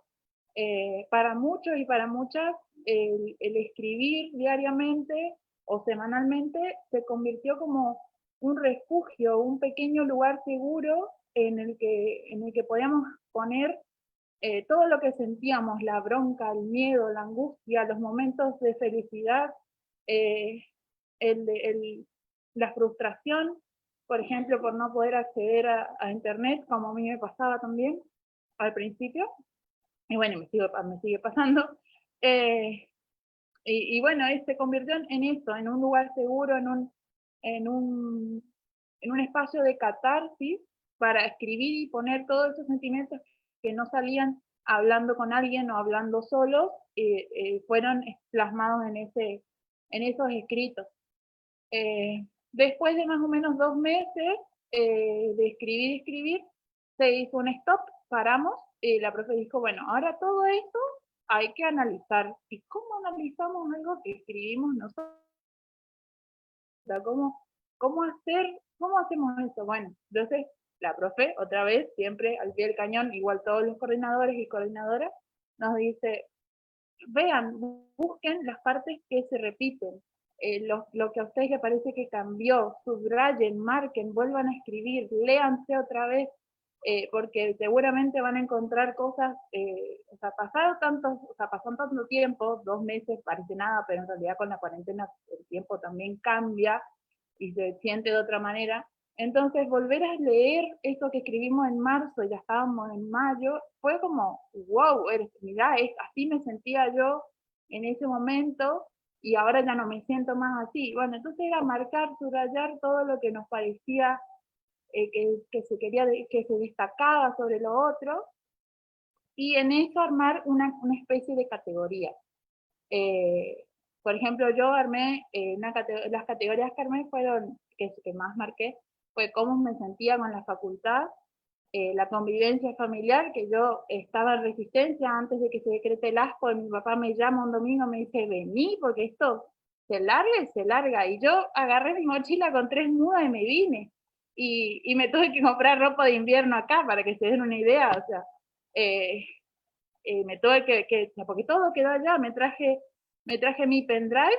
Speaker 6: para muchos y para muchas, el escribir diariamente o semanalmente se convirtió como un refugio, un pequeño lugar seguro en el que podíamos poner todo lo que sentíamos, la bronca, el miedo, la angustia, los momentos de felicidad, la frustración, por ejemplo, por no poder acceder a internet, como a mí me pasaba también al principio, y bueno, me sigue pasando. Y bueno, se convirtió en esto, en un lugar seguro, en un espacio de catarsis para escribir y poner todos esos sentimientos que no salían hablando con alguien o hablando solos, fueron plasmados en esos escritos. Después de más o menos 2 meses de escribir, se hizo un stop, paramos, y la profe dijo, bueno, ahora todo esto hay que analizar. ¿Y cómo analizamos algo que escribimos nosotros? ¿Cómo hacemos eso? Bueno, entonces la profe, otra vez, siempre al pie del cañón, igual todos los coordinadores y coordinadoras, nos dice, vean, busquen las partes que se repiten, lo que a ustedes les parece que cambió, subrayen, marquen, vuelvan a escribir, léanse otra vez, porque seguramente van a encontrar cosas, pasó tanto tiempo, 2 meses parece nada, pero en realidad con la cuarentena el tiempo también cambia y se siente de otra manera. Entonces, volver a leer eso que escribimos en marzo, ya estábamos en mayo, fue como, wow, mirá, así me sentía yo en ese momento, y ahora ya no me siento más así. Bueno, entonces era marcar, subrayar todo lo que nos parecía que se destacaba sobre lo otro, y en eso armar una especie de categoría. Por ejemplo, yo armé, las categorías que armé fueron, que más marqué, fue cómo me sentía con la facultad, la convivencia familiar, que yo estaba en Resistencia antes de que se decrete el ASCO, y mi papá me llama un domingo y me dice, vení, porque esto se larga, y yo agarré mi mochila con 3 mudas y me vine, y me tuve que comprar ropa de invierno acá, para que se den una idea, o sea, me tuve porque todo quedó allá, me traje mi pendrive,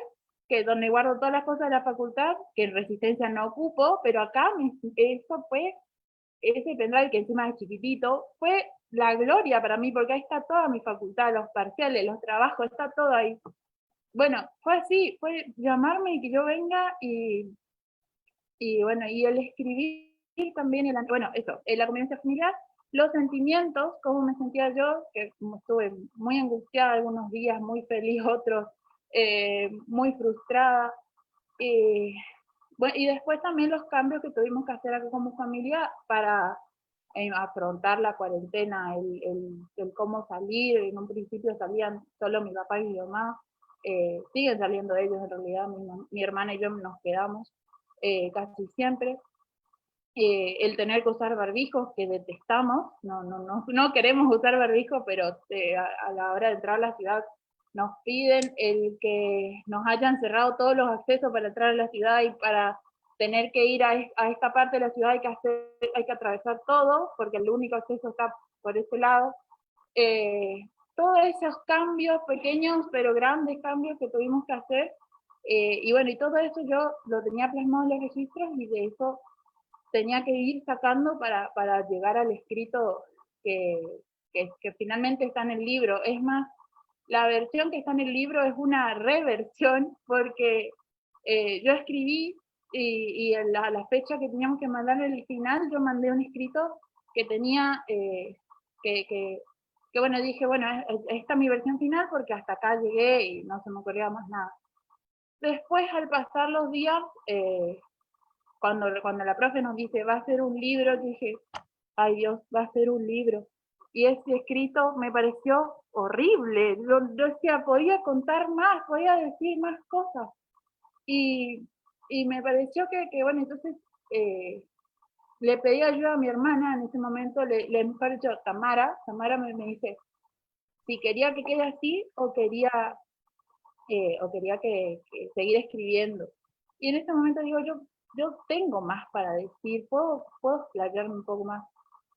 Speaker 6: que es donde guardo todas las cosas de la facultad, que en Resistencia no ocupo, pero acá eso fue, ese pendrive que encima es chiquitito, fue la gloria para mí, porque ahí está toda mi facultad, los parciales, los trabajos, está todo ahí. Bueno, fue así, fue llamarme y que yo venga, y bueno, y el escribir también, la convivencia familiar, los sentimientos, cómo me sentía yo, que estuve muy angustiada algunos días, muy feliz otros, muy frustrada. Bueno, y después también los cambios que tuvimos que hacer acá como familia para afrontar la cuarentena, el cómo salir. En un principio salían solo mi papá y mi mamá, siguen saliendo ellos en realidad, mi hermana y yo nos quedamos casi siempre. El tener que usar barbijos, que detestamos, no queremos usar barbijos, pero a la hora de entrar a la ciudad nos piden el que nos hayan cerrado todos los accesos para entrar a la ciudad, y para tener que ir a esta parte de la ciudad hay que atravesar todo, porque el único acceso está por ese lado. todos esos cambios, pequeños pero grandes cambios que tuvimos que hacer, y bueno, y todo eso yo lo tenía plasmado en los registros y de eso tenía que ir sacando para llegar al escrito que finalmente está en el libro. Es más, la versión que está en el libro es una reversión porque yo escribí y en la fecha que teníamos que mandar en el final, yo mandé un escrito que tenía, que bueno, dije, bueno, esta es mi versión final porque hasta acá llegué y no se me ocurría más nada. Después, al pasar los días, cuando la profe nos dice, va a ser un libro, dije, ay Dios, va a ser un libro. Y ese escrito me pareció horrible. Yo decía, podía contar más, podía decir más cosas. Y me pareció que bueno, entonces le pedí ayuda a mi hermana en ese momento, mejor dicho, Tamara me dice si quería que quede así o quería que seguir escribiendo. Y en ese momento digo, yo tengo más para decir, puedo explayarme un poco más.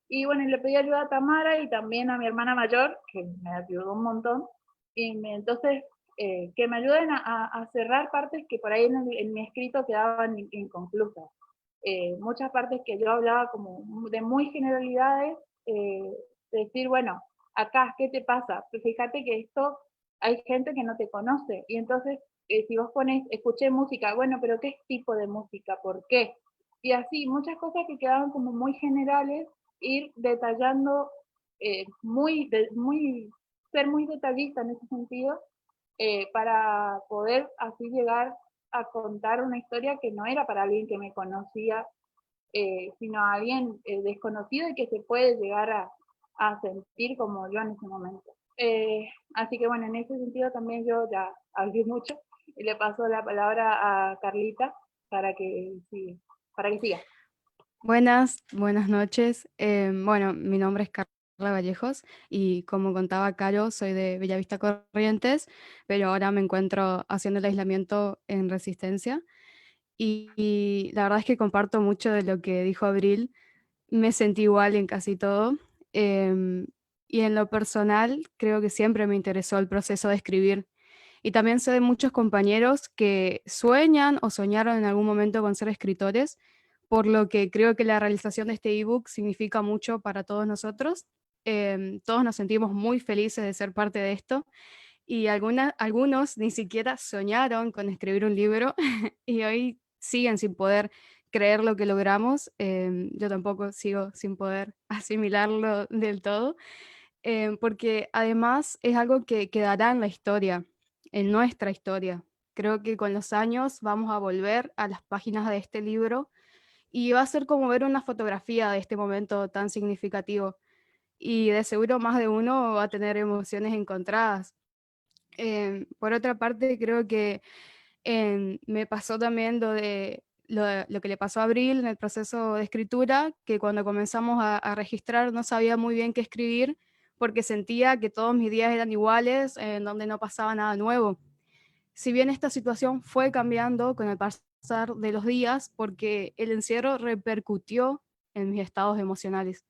Speaker 6: Y bueno, le pedí ayuda a Tamara y también a mi hermana mayor, que me ayudó un montón. Y entonces, que me ayuden a cerrar partes que por ahí en mi escrito quedaban inconclusas. Muchas partes que yo hablaba como de muy generalidades, decir, bueno, acá, ¿qué te pasa? Pues fíjate que esto hay gente que no te conoce, y entonces si vos pones, escuché música, bueno, pero ¿qué tipo de música? ¿Por qué? Y así, muchas cosas que quedaban como muy generales, ir detallando, ser muy detallista en ese sentido, para poder así llegar a contar una historia que no era para alguien que me conocía, sino a alguien desconocido y que se puede llegar a sentir como yo en ese momento. Así que bueno, en ese sentido también yo ya hablé mucho y le paso la palabra a Carlita para que siga.
Speaker 7: Buenas noches. Bueno, mi nombre es Carla Vallejos y como contaba Caro, soy de Bellavista Corrientes, pero ahora me encuentro haciendo el aislamiento en Resistencia y la verdad es que comparto mucho de lo que dijo Abril. Me sentí igual en casi todo. em, y en lo personal, creo que siempre me interesó el proceso de escribir. Y también sé de muchos compañeros que sueñan o soñaron en algún momento con ser escritores, por lo que creo que la realización de este ebook significa mucho para todos nosotros. Todos nos sentimos muy felices de ser parte de esto y algunos ni siquiera soñaron con escribir un libro y hoy siguen sin poder creer lo que logramos. Yo tampoco sigo sin poder asimilarlo del todo, porque además es algo que quedará en la historia, en nuestra historia. Creo que con los años vamos a volver a las páginas de este libro y va a ser como ver una fotografía de este momento tan significativo. Y de seguro más de uno va a tener emociones encontradas. Por otra parte, creo que me pasó también lo que le pasó a Abril en el proceso de escritura, que cuando comenzamos a registrar no sabía muy bien qué escribir porque sentía que todos mis días eran iguales, en donde no pasaba nada nuevo. Si bien esta situación fue cambiando con el pasar de los días, porque el encierro repercutió en mis estados emocionales.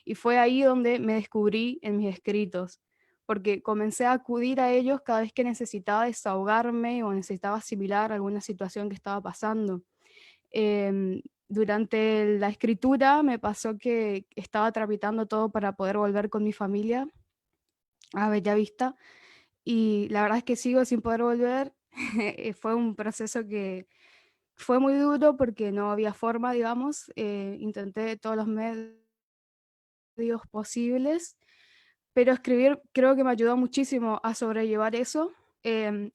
Speaker 7: Y fue ahí donde me descubrí en mis escritos, porque comencé a acudir a ellos cada vez que necesitaba desahogarme o necesitaba asimilar alguna situación que estaba pasando. Durante la escritura me pasó que estaba tramitando todo para poder volver con mi familia a Bellavista y la verdad es que sigo sin poder volver. Fue un proceso que fue muy duro porque no había forma, digamos. Intenté todos los medios posibles, pero escribir creo que me ayudó muchísimo a sobrellevar eso,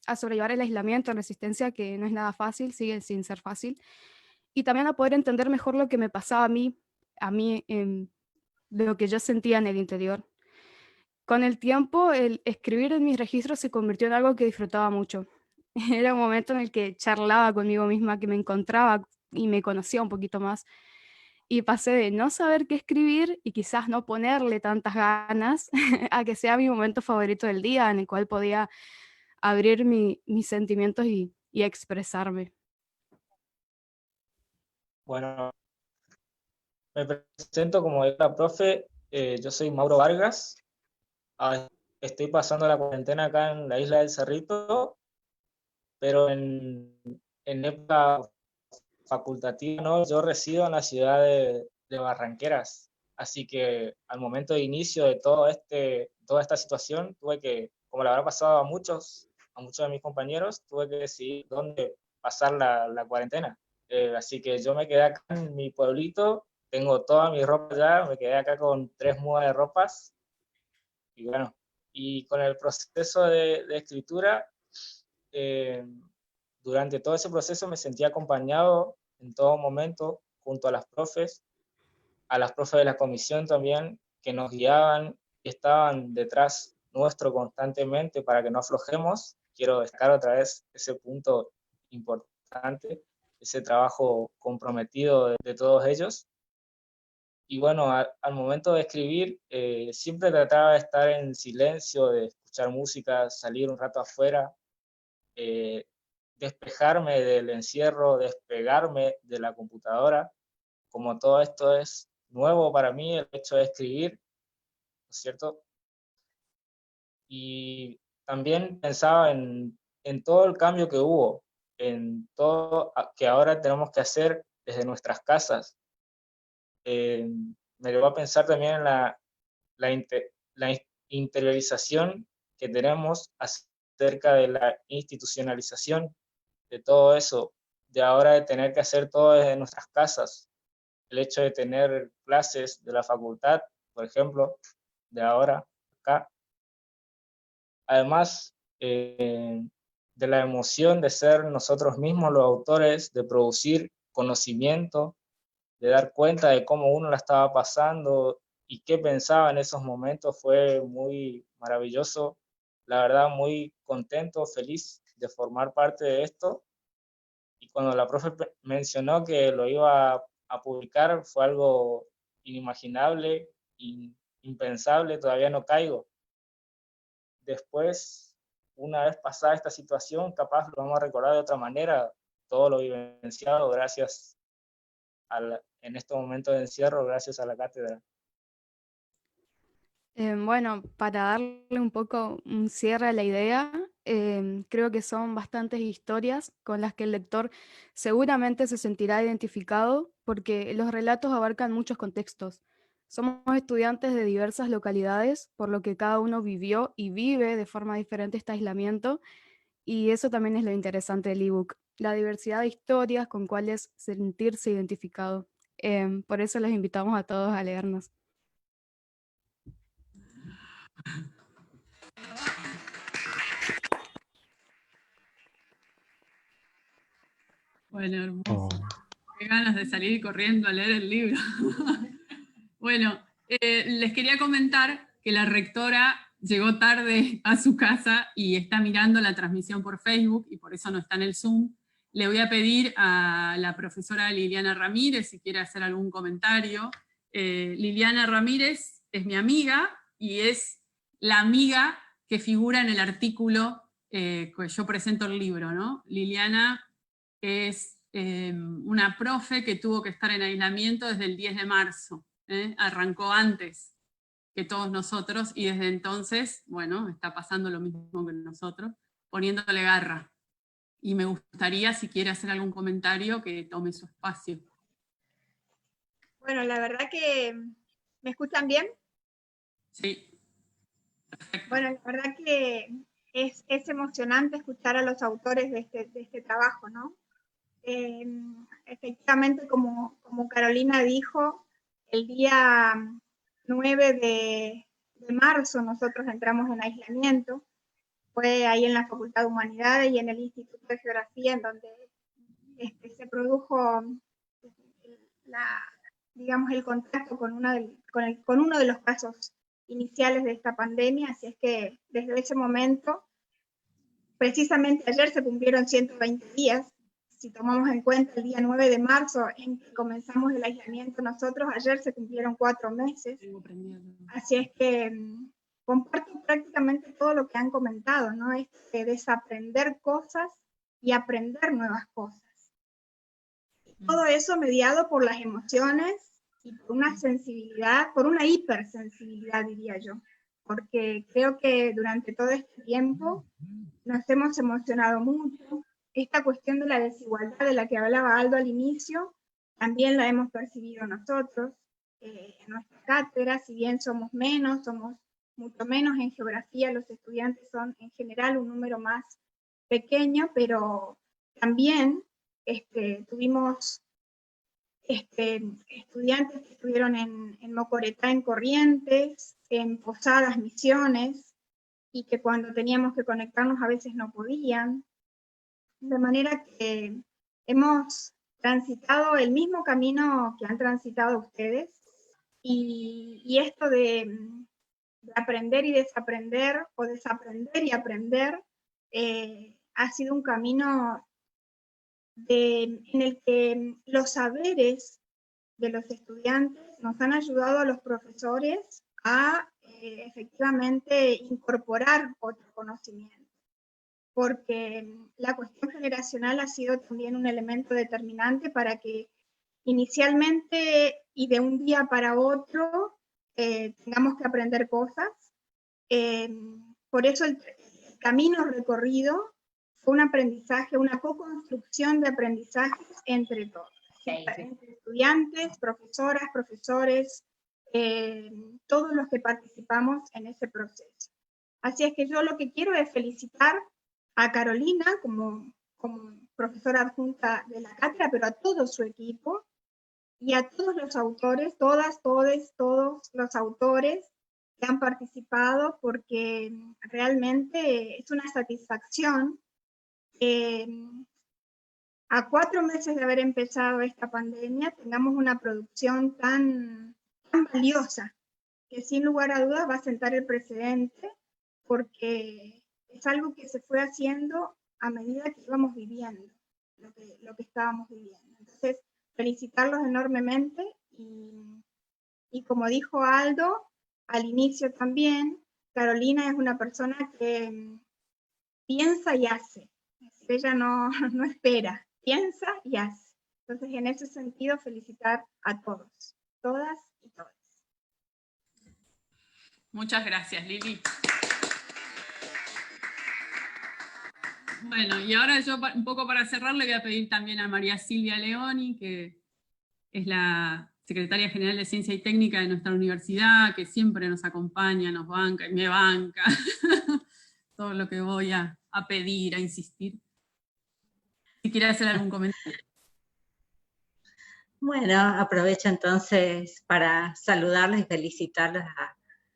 Speaker 7: a sobrellevar el aislamiento en Resistencia, que no es nada fácil, sigue sin ser fácil, y también a poder entender mejor lo que me pasaba a mí, lo que yo sentía en el interior. Con el tiempo, el escribir en mis registros se convirtió en algo que disfrutaba mucho. Era un momento en el que charlaba conmigo misma, que me encontraba y me conocía un poquito más. Y pasé de no saber qué escribir y quizás no ponerle tantas ganas a que sea mi momento favorito del día en el cual podía abrir mis sentimientos y expresarme.
Speaker 8: Bueno, me presento como era profe, yo soy Mauro Vargas, estoy pasando la cuarentena acá en la isla del Cerrito, pero en época facultativa, ¿no? Yo resido en la ciudad de Barranqueras, así que al momento de inicio de toda esta situación, tuve que, como le habrá pasado a muchos de mis compañeros, tuve que decidir dónde pasar la cuarentena. Así que yo me quedé acá en mi pueblito, tengo toda mi ropa ya, me quedé acá con 3 mudas de ropas, y bueno, y con el proceso de escritura, durante todo ese proceso me sentí acompañado en todo momento junto a las profes de la comisión también, que nos guiaban y estaban detrás nuestro constantemente para que no aflojemos. Quiero destacar otra vez ese punto importante, ese trabajo comprometido de todos ellos. Y bueno, al momento de escribir, siempre trataba de estar en silencio, de escuchar música, salir un rato afuera, despejarme del encierro, despegarme de la computadora. Como todo esto es nuevo para mí, el hecho de escribir, ¿no es cierto? Y también pensaba en todo el cambio que hubo, en todo que ahora tenemos que hacer desde nuestras casas. Me llevó a pensar también en la interiorización que tenemos acerca de la institucionalización de todo eso, de ahora de tener que hacer todo desde nuestras casas. El hecho de tener clases de la facultad, por ejemplo, de ahora acá. Además, de la emoción de ser nosotros mismos los autores, de producir conocimiento, de dar cuenta de cómo uno la estaba pasando y qué pensaba en esos momentos, fue muy maravilloso. La verdad, muy contento, feliz de formar parte de esto. Y cuando la profe mencionó que lo iba a publicar, fue algo inimaginable, impensable, todavía no caigo. Después, una vez pasada esta situación, capaz lo vamos a recordar de otra manera, todo lo vivenciado gracias en este momento de encierro, gracias a la cátedra.
Speaker 7: Bueno, para darle un poco un cierre a la idea, creo que son bastantes historias con las que el lector seguramente se sentirá identificado porque los relatos abarcan muchos contextos. Somos estudiantes de diversas localidades, por lo que cada uno vivió y vive de forma diferente este aislamiento, y eso también es lo interesante del ebook, la diversidad de historias con cuales sentirse identificado. Por eso los invitamos a todos a leernos.
Speaker 2: Bueno, hermoso.
Speaker 4: Oh,
Speaker 2: Qué ganas de salir corriendo a leer el libro. Bueno, les quería comentar que la rectora llegó tarde a su casa y está mirando la transmisión por Facebook y por eso no está en el Zoom. Le voy a pedir a la profesora Liliana Ramírez si quiere hacer algún comentario. Liliana Ramírez es mi amiga y es la amiga que figura en el artículo que yo presento el libro, ¿no? Liliana es una profe que tuvo que estar en aislamiento desde el 10 de marzo. Arrancó antes que todos nosotros y desde entonces, bueno, está pasando lo mismo que nosotros, poniéndole garra. Y me gustaría, si quiere hacer algún comentario, que tome su espacio.
Speaker 9: Bueno, la verdad que, ¿me escuchan bien?
Speaker 2: Sí. Perfecto.
Speaker 9: Bueno, la verdad que es emocionante escuchar a los autores de este trabajo, ¿no? Efectivamente, como Carolina dijo, el día 9 de marzo nosotros entramos en aislamiento. Fue ahí en la Facultad de Humanidades y en el Instituto de Geografía en donde se produjo digamos, el contacto con uno de los casos iniciales de esta pandemia, así es que desde ese momento, precisamente ayer se cumplieron 120 días, si tomamos en cuenta el día 9 de marzo en que comenzamos el aislamiento nosotros, ayer se cumplieron 4 meses, así es que comparto prácticamente todo lo que han comentado, ¿no? Desaprender cosas y aprender nuevas cosas. Todo eso mediado por las emociones y por una sensibilidad, por una hipersensibilidad, diría yo. porque creo que durante todo este tiempo nos hemos emocionado mucho. Esta cuestión de la desigualdad de la que hablaba Aldo al inicio, también la hemos percibido nosotros en nuestra cátedra. Si bien somos mucho menos en geografía, los estudiantes son en general un número más pequeño, pero también tuvimos estudiantes que estuvieron en Mocoretá, en Corrientes, en Posadas, Misiones, y que cuando teníamos que conectarnos a veces no podían. De manera que hemos transitado el mismo camino que han transitado ustedes, y esto de aprender y desaprender, o desaprender y aprender, ha sido un camino en el que los saberes de los estudiantes nos han ayudado a los profesores a efectivamente incorporar otro conocimiento, porque la cuestión generacional ha sido también un elemento determinante para que inicialmente y de un día para otro tengamos que aprender cosas. Por eso el camino recorrido fue un aprendizaje, una co-construcción de aprendizajes entre todos, entre estudiantes, profesoras, profesores, todos los que participamos en ese proceso. Así es que yo lo que quiero es felicitar a Carolina como profesora adjunta de la cátedra, pero a todo su equipo y a todos los autores, todos los autores que han participado, porque realmente es una satisfacción a 4 meses de haber empezado esta pandemia tengamos una producción tan valiosa, que sin lugar a dudas va a sentar el precedente, porque es algo que se fue haciendo a medida que íbamos viviendo lo que estábamos viviendo. Entonces, felicitarlos enormemente, y como dijo Aldo al inicio también, Carolina es una persona que piensa y hace. Ella no espera, piensa y hace. Entonces, en ese sentido, felicitar a todos, todas y todos.
Speaker 2: Muchas gracias, Lili. Bueno, y ahora yo un poco para cerrar le voy a pedir también a María Silvia Leoni, que es la secretaria general de Ciencia y Técnica de nuestra universidad, que siempre nos acompaña, nos banca y me banca todo lo que voy a pedir, a insistir. Si quiere hacer algún comentario.
Speaker 10: Bueno, aprovecho entonces para saludarles y felicitarles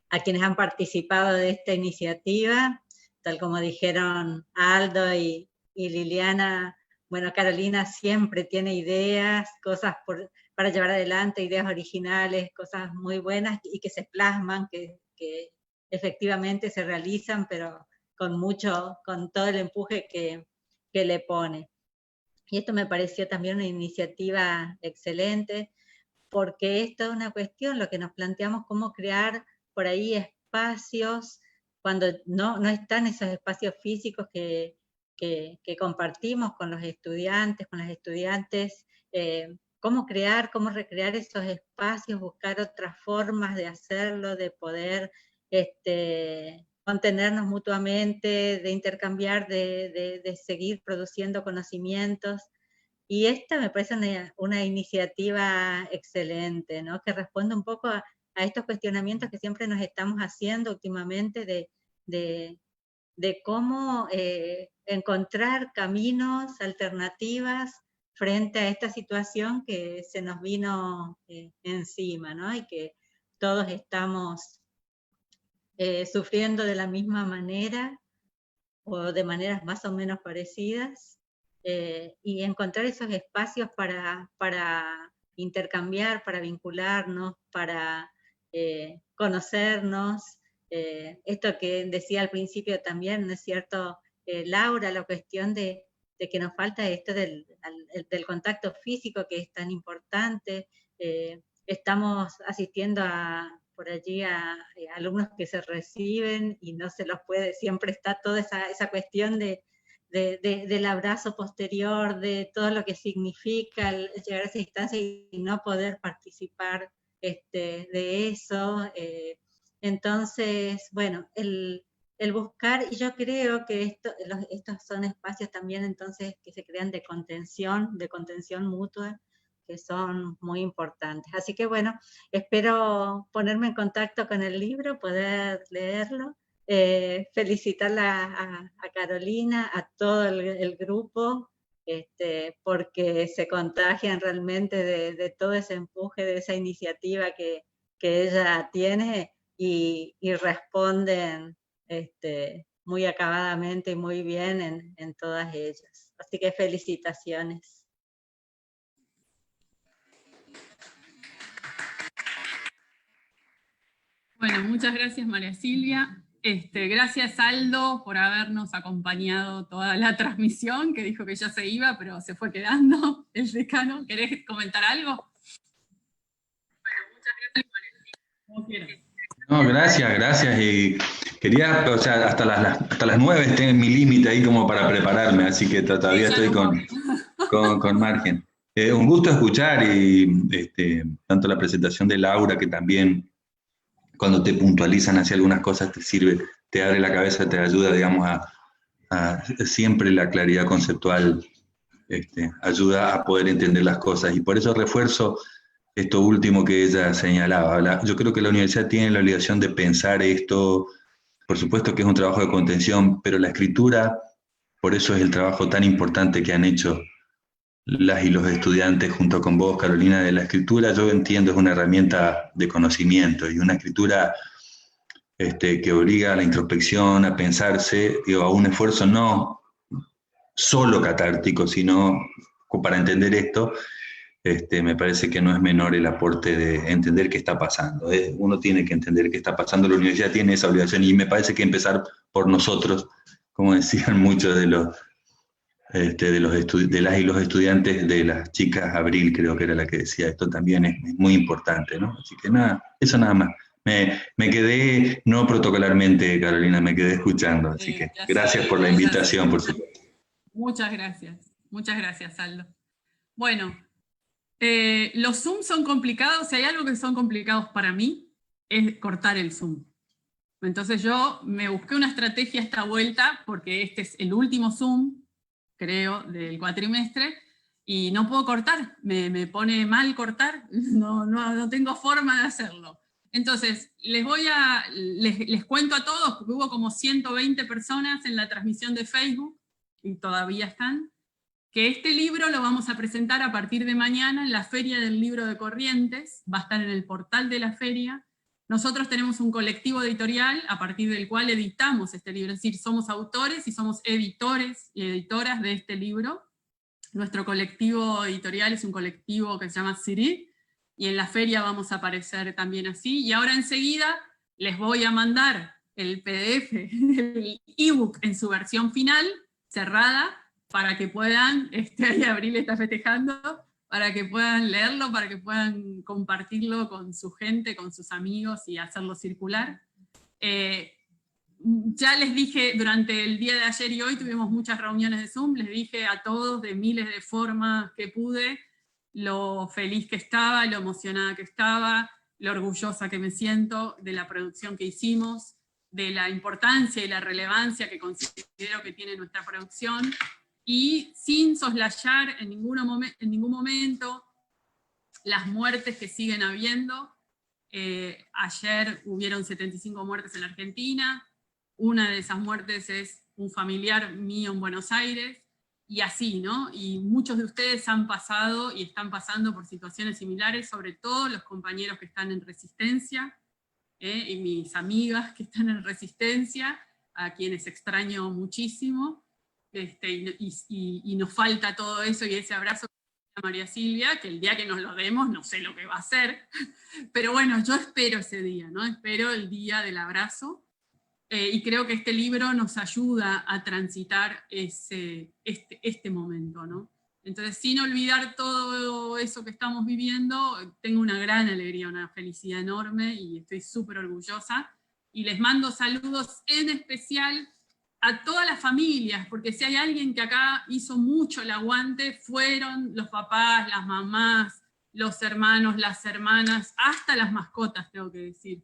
Speaker 10: a quienes han participado de esta iniciativa. Tal como dijeron Aldo y Liliana, bueno, Carolina siempre tiene ideas, cosas para llevar adelante, ideas originales, cosas muy buenas y que se plasman, que efectivamente se realizan, pero con todo el empuje que le pone. Y esto me pareció también una iniciativa excelente, porque esto es una cuestión, lo que nos planteamos, cómo crear por ahí espacios, cuando no están esos espacios físicos que compartimos con los estudiantes, con las estudiantes, cómo recrear esos espacios, buscar otras formas de hacerlo, de poder contenernos mutuamente, de intercambiar, de seguir produciendo conocimientos. Y esta me parece una iniciativa excelente, ¿no? Que responde un poco a estos cuestionamientos que siempre nos estamos haciendo últimamente de cómo encontrar caminos, alternativas frente a esta situación que se nos vino encima, ¿no? Y que todos estamos sufriendo de la misma manera o de maneras más o menos parecidas, y encontrar esos espacios para intercambiar, para vincularnos, para conocernos. Esto que decía al principio también, ¿no es cierto, Laura, la cuestión de que nos falta esto del contacto físico, que es tan importante. Estamos asistiendo por allí a alumnos que se reciben y no se los puede, siempre está toda esa cuestión del abrazo posterior, de todo lo que significa llegar a esa instancia y no poder participar de eso. Entonces, bueno, el buscar, y yo creo que estos son espacios también entonces que se crean de contención mutua, que son muy importantes. Así que bueno, espero ponerme en contacto con el libro, poder leerlo, felicitarla a Carolina, a todo el grupo, porque se contagian realmente de todo ese empuje, de esa iniciativa que ella tiene, y responden muy acabadamente y muy bien en todas ellas. Así que felicitaciones.
Speaker 2: Bueno, muchas gracias María Silvia. Gracias Aldo por habernos acompañado toda la transmisión, que dijo que ya se iba, pero se fue quedando el decano. ¿Querés comentar algo? Bueno, muchas gracias María Silvia. Como quieras.
Speaker 3: No, gracias. Y quería, o sea, hasta las 9 estoy en mi límite ahí como para prepararme, así que todavía estoy con margen. Un gusto escuchar y tanto la presentación de Laura, que también cuando te puntualizan hacia algunas cosas te sirve, te abre la cabeza, te ayuda, digamos, a siempre la claridad conceptual, ayuda a poder entender las cosas. Y por eso refuerzo esto último que ella señalaba. Yo creo que la universidad tiene la obligación de pensar esto, por supuesto que es un trabajo de contención, pero la escritura, por eso es el trabajo tan importante que han hecho las y los estudiantes junto con vos, Carolina. De la escritura, yo entiendo, es una herramienta de conocimiento, y una escritura que obliga a la introspección, a pensarse, a un esfuerzo no solo catártico, sino para entender esto. Me parece que no es menor el aporte de entender qué está pasando. Uno tiene que entender qué está pasando, la universidad tiene esa obligación, y me parece que empezar por nosotros, como decían muchos de las y los estudiantes, de las chicas, Abril creo que era la que decía esto, también es muy importante, ¿no? Así que nada, eso nada más. Me quedé, no protocolarmente, Carolina, me quedé escuchando, así que gracias por la invitación, por supuesto.
Speaker 2: Muchas gracias, Aldo. Bueno, los Zoom son complicados. Si hay algo que son complicados para mí, es cortar el Zoom. Entonces yo me busqué una estrategia esta vuelta, porque este es el último Zoom, creo, del cuatrimestre, y no puedo cortar, me pone mal cortar, no tengo forma de hacerlo. Entonces, les cuento a todos, porque hubo como 120 personas en la transmisión de Facebook, y todavía están, que este libro lo vamos a presentar a partir de mañana en la Feria del Libro de Corrientes, va a estar en el portal de la feria. Nosotros tenemos un colectivo editorial a partir del cual editamos este libro, es decir, somos autores y somos editores y editoras de este libro. Nuestro colectivo editorial es un colectivo que se llama Siri, y en la feria vamos a aparecer también así. Y ahora enseguida les voy a mandar el PDF, el ebook en su versión final, cerrada, para que puedan, ahí Abril está festejando, para que puedan leerlo, para que puedan compartirlo con su gente, con sus amigos, y hacerlo circular. Ya les dije, durante el día de ayer y hoy tuvimos muchas reuniones de Zoom, les dije a todos de miles de formas que pude, lo feliz que estaba, lo emocionada que estaba, lo orgullosa que me siento de la producción que hicimos, de la importancia y la relevancia que considero que tiene nuestra producción, y sin soslayar en ningún momento las muertes que siguen habiendo. Ayer hubieron 75 muertes en la Argentina, una de esas muertes es un familiar mío en Buenos Aires, y así, ¿no? Y muchos de ustedes han pasado y están pasando por situaciones similares, sobre todo los compañeros que están en Resistencia, y mis amigas que están en Resistencia, a quienes extraño muchísimo, y nos falta todo eso y ese abrazo a María Silvia, que el día que nos lo demos no sé lo que va a ser, pero bueno, yo espero ese día, ¿no? Espero el día del abrazo, y creo que este libro nos ayuda a transitar este momento, ¿no? Entonces, sin olvidar todo eso que estamos viviendo, tengo una gran alegría, una felicidad enorme, y estoy súper orgullosa, y les mando saludos en especial a todas las familias, porque si hay alguien que acá hizo mucho el aguante, fueron los papás, las mamás, los hermanos, las hermanas, hasta las mascotas, tengo que decir.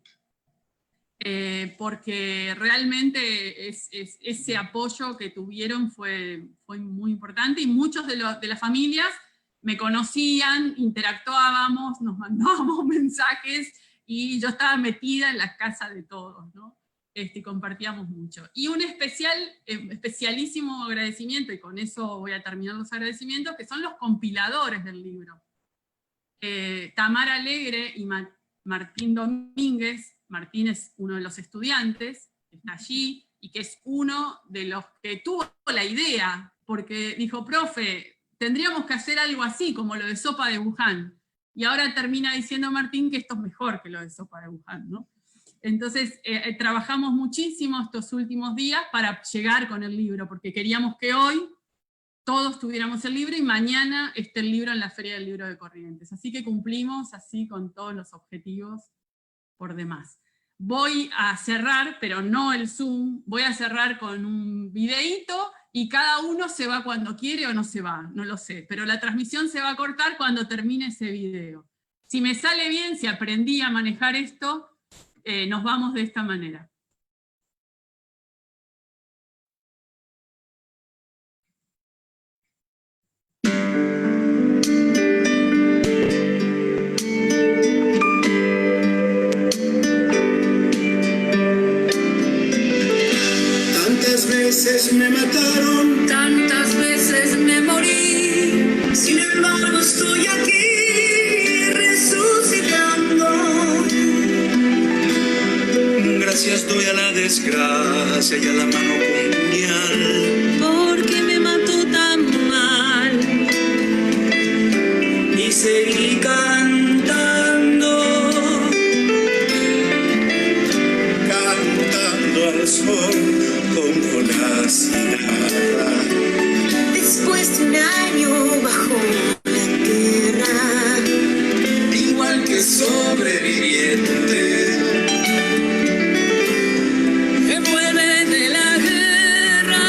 Speaker 2: porque realmente ese apoyo que tuvieron fue muy importante, y muchos de las familias me conocían, interactuábamos, nos mandábamos mensajes, y yo estaba metida en la casa de todos, ¿no? Compartíamos mucho. Y un especialísimo agradecimiento, y con eso voy a terminar los agradecimientos, que son los compiladores del libro. Tamara Alegre y Martín Domínguez. Martín es uno de los estudiantes, que está allí, y que es uno de los que tuvo la idea, porque dijo, profe, tendríamos que hacer algo así, como lo de Sopa de Wuhan. Y ahora termina diciendo Martín que esto es mejor que lo de Sopa de Wuhan, ¿no? Entonces, trabajamos muchísimo estos últimos días para llegar con el libro, porque queríamos que hoy todos tuviéramos el libro, y mañana esté el libro en la Feria del Libro de Corrientes. Así que cumplimos así con todos los objetivos por demás. Voy a cerrar, pero no el Zoom, voy a cerrar con un videíto, y cada uno se va cuando quiere o no se va, no lo sé, pero la transmisión se va a cortar cuando termine ese video. Si me sale bien, si aprendí a manejar esto, nos vamos de esta manera.
Speaker 11: Tantas veces me mataron, tantas veces me morí, sin embargo estoy aquí resucitando. Gracias doy a la desgracia y a la mano con puñal, porque me mató tan mal. Y seguí cantando, cantando al sol como la cigarra. Después de un año bajo la tierra, igual que sobreviviente, que vuelve de la guerra.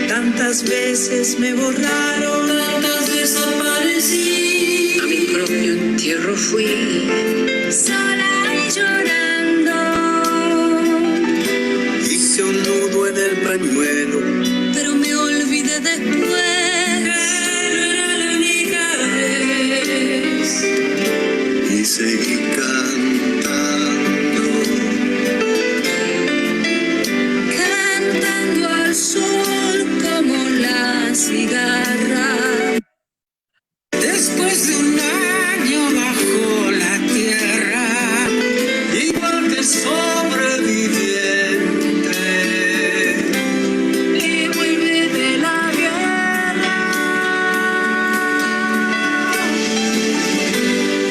Speaker 11: Tantas veces me borraron, tantas desaparecí, a mi propio entierro fui, sola y llorando. Hice un nudo en el pañuelo, pero me olvidé después, que era la única vez. Y seguí cantando, cantando al sol como la cigarra. Después de un año bajo la tierra, igual que sobreviviente, que vuelve de la guerra.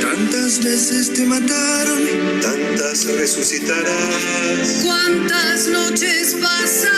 Speaker 11: Tantas veces te mataron, tantas resucitarás. ¿Cuántas noches pasan